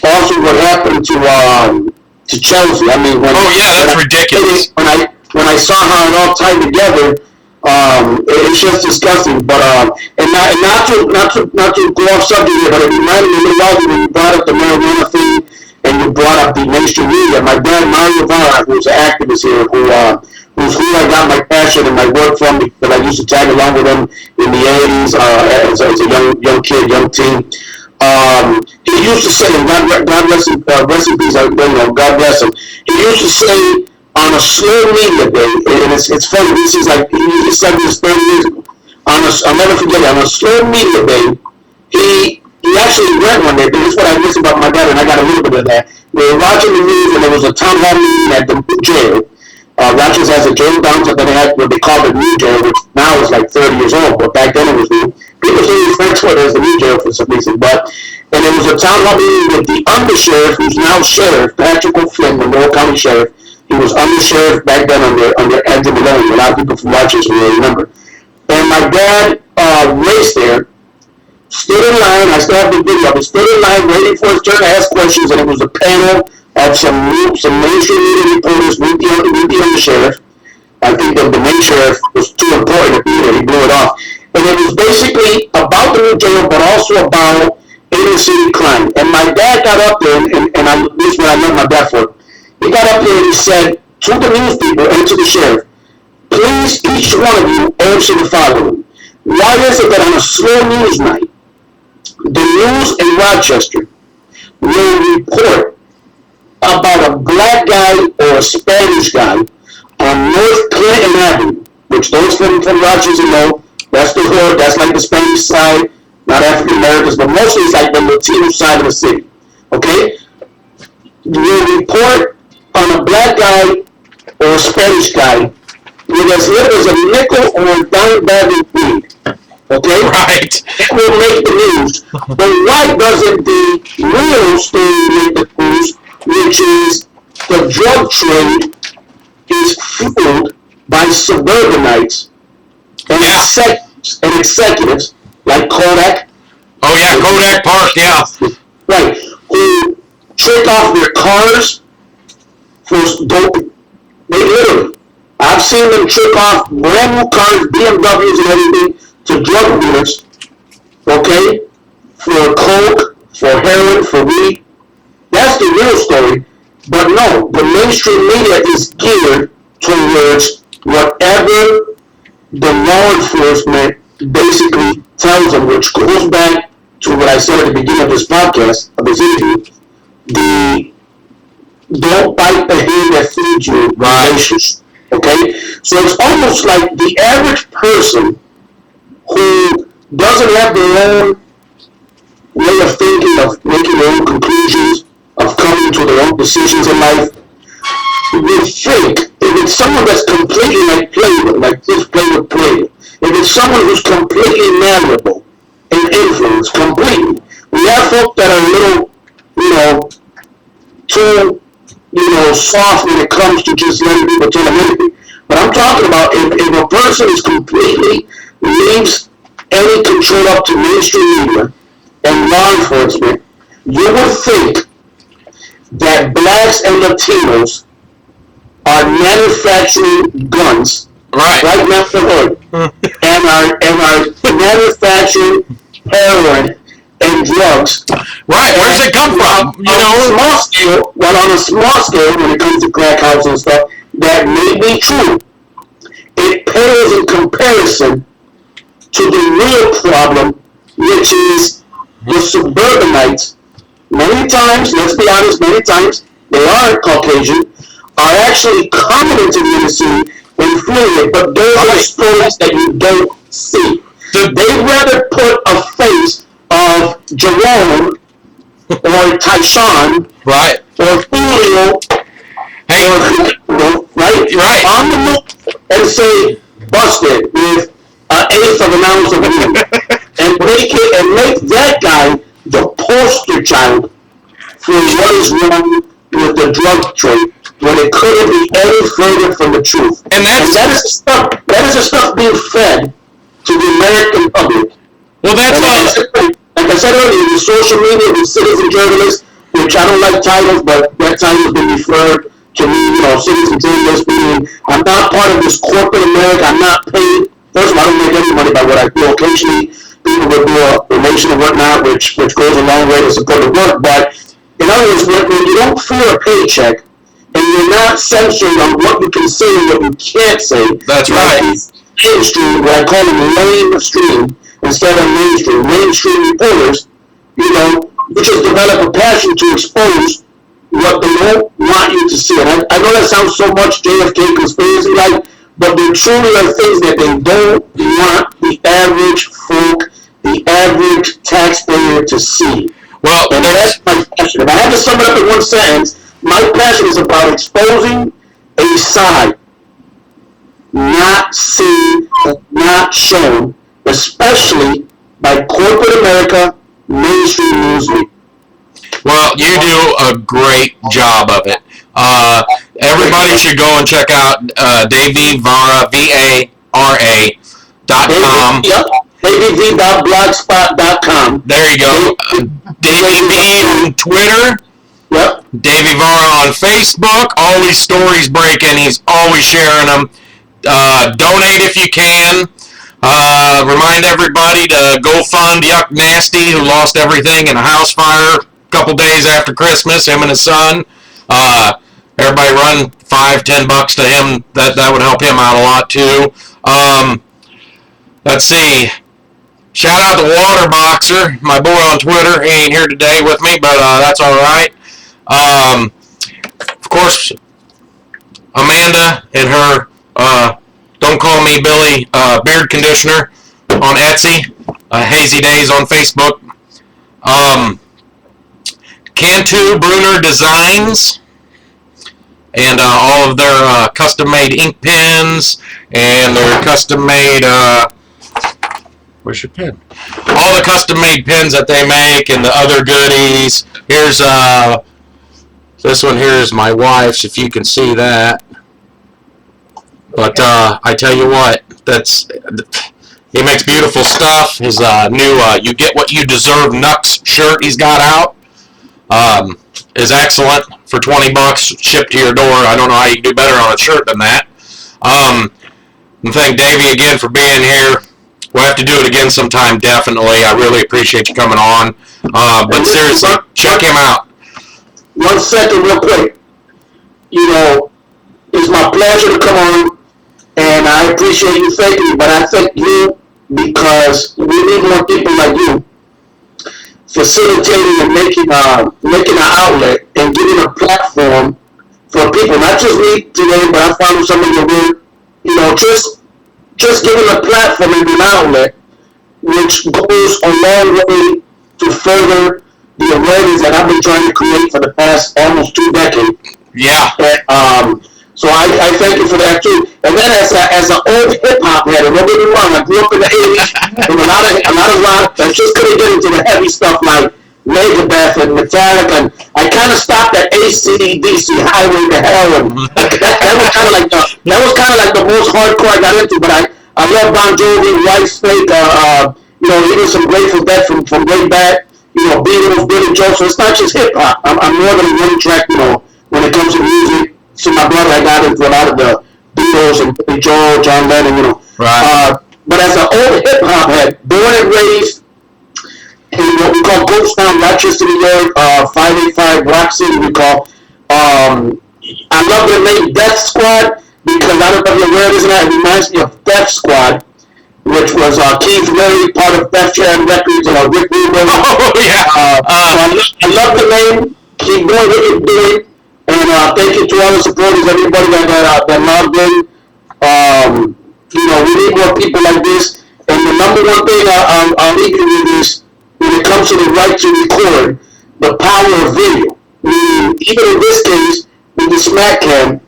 also what happened to Chelsea. I mean, that's ridiculous. When I saw how it all tied together, it's just disgusting. But and not to go off subject here, but it reminded me a little while when you brought up the marijuana thing. And you brought up the mainstream media. My dad, Mario Vara, who's an activist here, who's who I got my passion and my work from, because I used to tag along with him in the 80s as a young kid, young teen. He used to say, and God rest in peace, God bless him. He used to say on a slow media day, and it's funny. This is like he said this 30 years ago. I'll never forget it. On a slow media day, he actually read one day, but this is what I miss about my dad, and I got a little bit of that. We were watching the news, and there was a town hall meeting at the jail. Rochester has a jail down, but then they had what they call the new jail, which now is like 30 years old, but back then it was new. People still refer to it as the new jail for some reason, and there was a town hall meeting with the undersheriff, who's now sheriff, Patrick O'Flynn, the Monroe County Sheriff. He was undersheriff back then under Andrew Maloney. A lot of people from Rochester will remember. And my dad raced there, stood in line. I still have the video. I stood in line waiting for his turn to ask questions, and it was a panel of some mainstream media reporters with the undersheriff. I think the main sheriff was too important to be there. He blew it off. And it was basically about the new jail, but also about inner city crime. And my dad got up there, and this is what I met my dad for. He got up there and he said to the news people and to the sheriff, please, each one of you, answer the following. Why is it that on a slow news night, the news in Rochester will report about a black guy or a Spanish guy on North Clinton Avenue, which those from Rochester know, that's the hood, that's like the Spanish side, not African Americans, but mostly it's like the Latino side of the city, okay? will report on a black guy or a Spanish guy with as little as a nickel or a dime bag of weed. Okay? Right. It will make the news. But why doesn't the real story make the news, which is the drug trade is fueled by suburbanites and executives like Kodak? Oh yeah, Kodak Park, yeah. Right. Who trick off their cars for dope. They literally. I've seen them trick off brand new cars, BMWs and everything, to drug dealers, okay, for coke, for heroin, for weed. That's the real story. But no, the mainstream media is geared towards whatever the law enforcement basically tells them, which goes back to what I said at the beginning of this podcast, of this interview, the don't bite the hand that feeds you relationship. Okay? So it's almost like the average person who doesn't have their own way of thinking, of making their own conclusions, of coming to their own decisions in life, would think if it's someone that's completely like Playboy, like this Playboy Playboy, if it's someone who's completely malleable and influenced completely, we have folk that are a little, too, soft when it comes to just letting people tell them anything. But I'm talking about if a person is completely leaves any control up to mainstream media and law enforcement, you would think that blacks and Latinos are manufacturing guns right now in the hood and are manufacturing heroin and drugs. Right, where does it come from? On a small scale, when it comes to crack house and stuff, that may be true. It pales in comparison to the real problem, which is the suburbanites. Many times, let's be honest, they are Caucasian, are actually coming into the inner city and fleeing it, but those are stories that you don't see. They'd rather put a face of Jerome or Tyshawn, right, or Julio, right, on the move and say busted with an eighth of an ounce of weed, and make that guy the poster child for what is wrong with the drug trade, when it couldn't be any further from the truth. And that is the stuff being fed to the American public. Well, that's like I said earlier, the social media, the citizen journalists, which I don't like titles, but that title has been referred to me, citizen journalist, meaning I'm not part of this corporate America, I'm not paid. First of all, I don't make any money by what I do. Occasionally, people will do a donation and whatnot, which goes a long way to support the work, but in other words, when you don't fear a paycheck, and you're not censored on what you can say and what you can't say. That's right. Mainstream, what I call them mainstream, instead of mainstream reporters, you just develop a passion to expose what they don't want you to see. And I know that sounds so much JFK conspiracy-like, but there truly are things that they don't want the average folk, the average taxpayer to see. Well, and that's my passion. If I had to sum it up in one sentence, my passion is about exposing a side not seen, not shown, especially by corporate America, mainstream newsweek. Well, you do a great job of it. Everybody should go and check out davy, vara, VARA.com. Yep, davy.blogspot.com. There you go. Davy V on Twitter. Yep. Davy Vara on Facebook. All these stories breaking. He's always sharing them. Donate if you can. Remind everybody to go fund Yuck Nasty, who lost everything in a house fire a couple days after Christmas, him and his son. Everybody run $5-10 to him. That would help him out a lot too. Let's see. Shout out to Water Boxer, my boy on Twitter. He ain't here today with me, but that's all right. Of course, Amanda and her Don't Call Me Billy beard conditioner on Etsy, Hazy Days on Facebook. Cantu Bruner Designs, and all of their custom-made ink pens and their custom-made where's your pen? All the custom-made pens that they make and the other goodies. Here's this one here is my wife's, if you can see that. But I tell you what, he makes beautiful stuff. His new "You Get What You Deserve" Nux shirt he's got out is excellent for $20 shipped to your door. I don't know how you can do better on a shirt than that. And thank Davy again for being here. We'll have to do it again sometime, definitely. I really appreciate you coming on. But seriously, check him out. 1 second, real quick. You know, it's my pleasure to come on, and I appreciate you thanking me, but I thank you because we need more people like you facilitating and making an outlet and giving a platform for people, not just me today, but I follow some of your work, you know, just giving a platform and an outlet, which goes a long way to further the awareness that I've been trying to create for the past almost 2 decades. Yeah. So I thank you for that too. And then as an old hip hop head, and don't get me wrong, I grew up in the 80s with a lot of rock. I just couldn't get into the heavy stuff like Megadeth and Metallica. And I kind of stopped at AC/DC, Highway to Hell, and that was kind of like the most hardcore I got into. But I love Bon Jovi, Whitesnake, you know, even some Grateful Dead from way back. You know, Beatles, Billy Joel. So it's not just hip hop. I'm more than a one track, you know, when it comes to music. So my brother, I got into a lot of the Beatles and Billy Joel, John Lennon, you know. Right. But as an old hip hop head, born and raised in what we call Ghost Town, Rochester, New York, 585 Rock City, we call. I love the name Death Squad because I don't know if you're aware of this, and it reminds me of Death Squad, which was Keith Murray, part of Def Jam Records, Rick Rubin. Oh, yeah. I love the name. Keep doing what you're doing. And thank you to all the supporters, everybody that logged in. You know, we need more people like this. And the number one thing I'll leave you with is, when it comes to the right to record, the power of video. Even in this case, with the Smack Cam,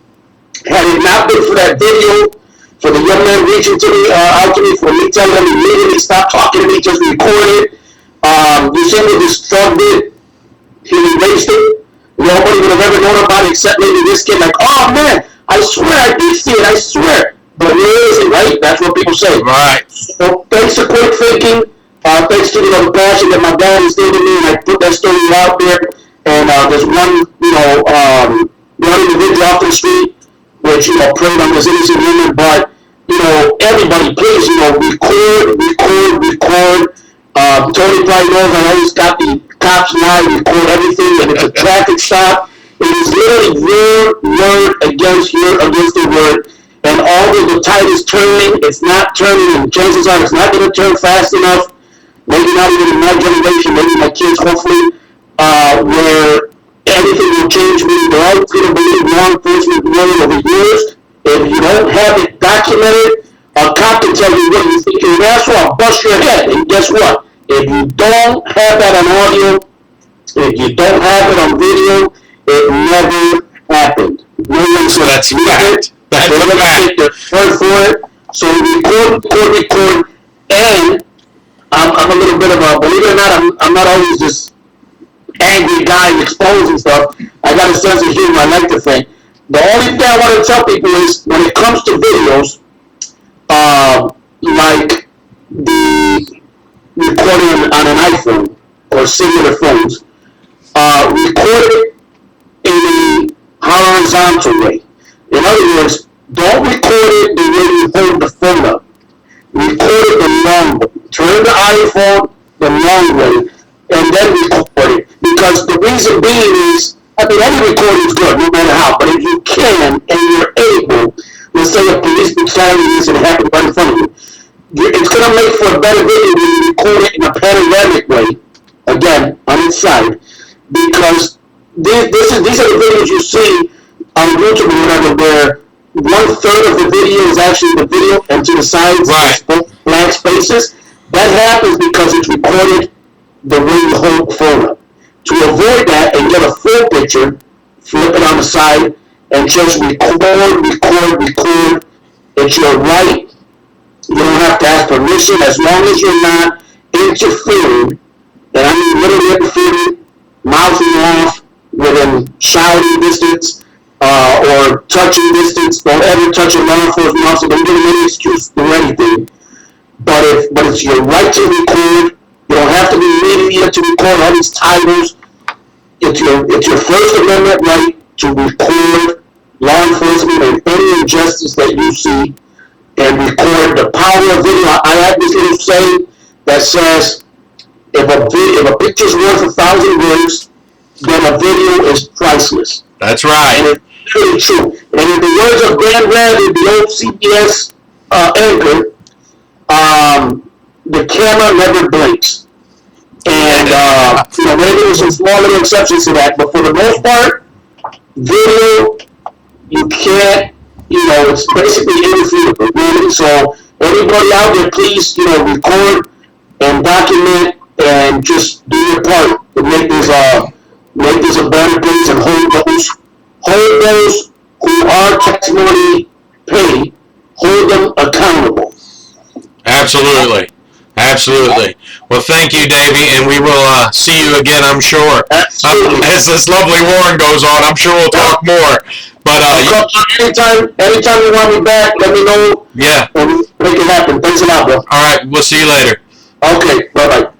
had it not been for that video, for the young man reaching to me, out to me, for me telling him immediately stop talking to me, just record it. You see what this thug did? He erased it. Nobody would have ever known about it except maybe this kid. Like, oh man, I swear I did see it. I swear. But where is it, right? That's what people say. Right. So thanks to quick thinking. Thanks to the passion that my dad instilled in me, and I put that story out there. And there's one, one individual off the street, which preyed on this innocent woman. But everybody, please, record. Tony probably knows I always got the cops now, record everything, and it's a traffic stop. It is literally your word against the word. And although the tide is turning, it's not turning, and chances are it's not going to turn fast enough. Maybe not even in my generation, maybe my kids, hopefully, where everything will change. They're always going to believe law enforcement word over years. If you don't have it documented, a cop can tell you what you think you're an asshole, I'll bust your head. And guess what? If you don't have that on audio, if you don't have it on video, it never happened. No one So that's fact. That's They're going to fact. take their word for it. So record. And I'm a little bit of a, believe it or not, I'm not always this angry guy exposing stuff. I got a sense of humor, I like to think. The only thing I want to tell people is, when it comes to videos, like the recording on an iPhone or similar phones, record it in a horizontal way. In other words, don't record it the way you hold the phone up. Record it the long way. Turn the iPhone the long way, and then record it. Because the reason being is, any recording is good, no matter how, but if you can and you're able, let's say a police brutality incident happened right in front of you, it's going to make for a better video when you record it in a panoramic way, again, on its side, because these are the videos you see on YouTube or whatever, where 1/3 of the video is actually the video, and to the sides, right, blank spaces. That happens because it's recorded the way you hold the phone up. to avoid that and get a full picture, flip it on the side and just record. It's your right. You don't have to ask permission as long as you're not interfering, and I mean literally interfering, mouthing off within shouting distance or touching distance. Don't ever touch a law enforcement officer. Don't give them any excuse to do anything. But it's your right to record. You don't have to be media to record all these titles. It's your First Amendment right to record law enforcement and any injustice that you see, and record the power of video. I have this little saying that says, if a picture's worth 1,000 words, then a video is priceless. That's right. And it's really true. And in the words of Dan Rather, the old CBS anchor, the camera never blinks. And maybe there's some small little exceptions to that, but for the most part, video, you can't, it's basically irrefutable, really. So everybody out there, please, record and document and just do your part to make this a better place, and hold those who are tax-money paid, hold them accountable. Absolutely. Well, thank you, Davy, and we will see you again, I'm sure. Absolutely. As this lovely warrant goes on, I'm sure we'll talk more. But anytime you want me back, let me know. Yeah. And make it happen. Thanks a lot, bro. All right, we'll see you later. Okay, bye-bye.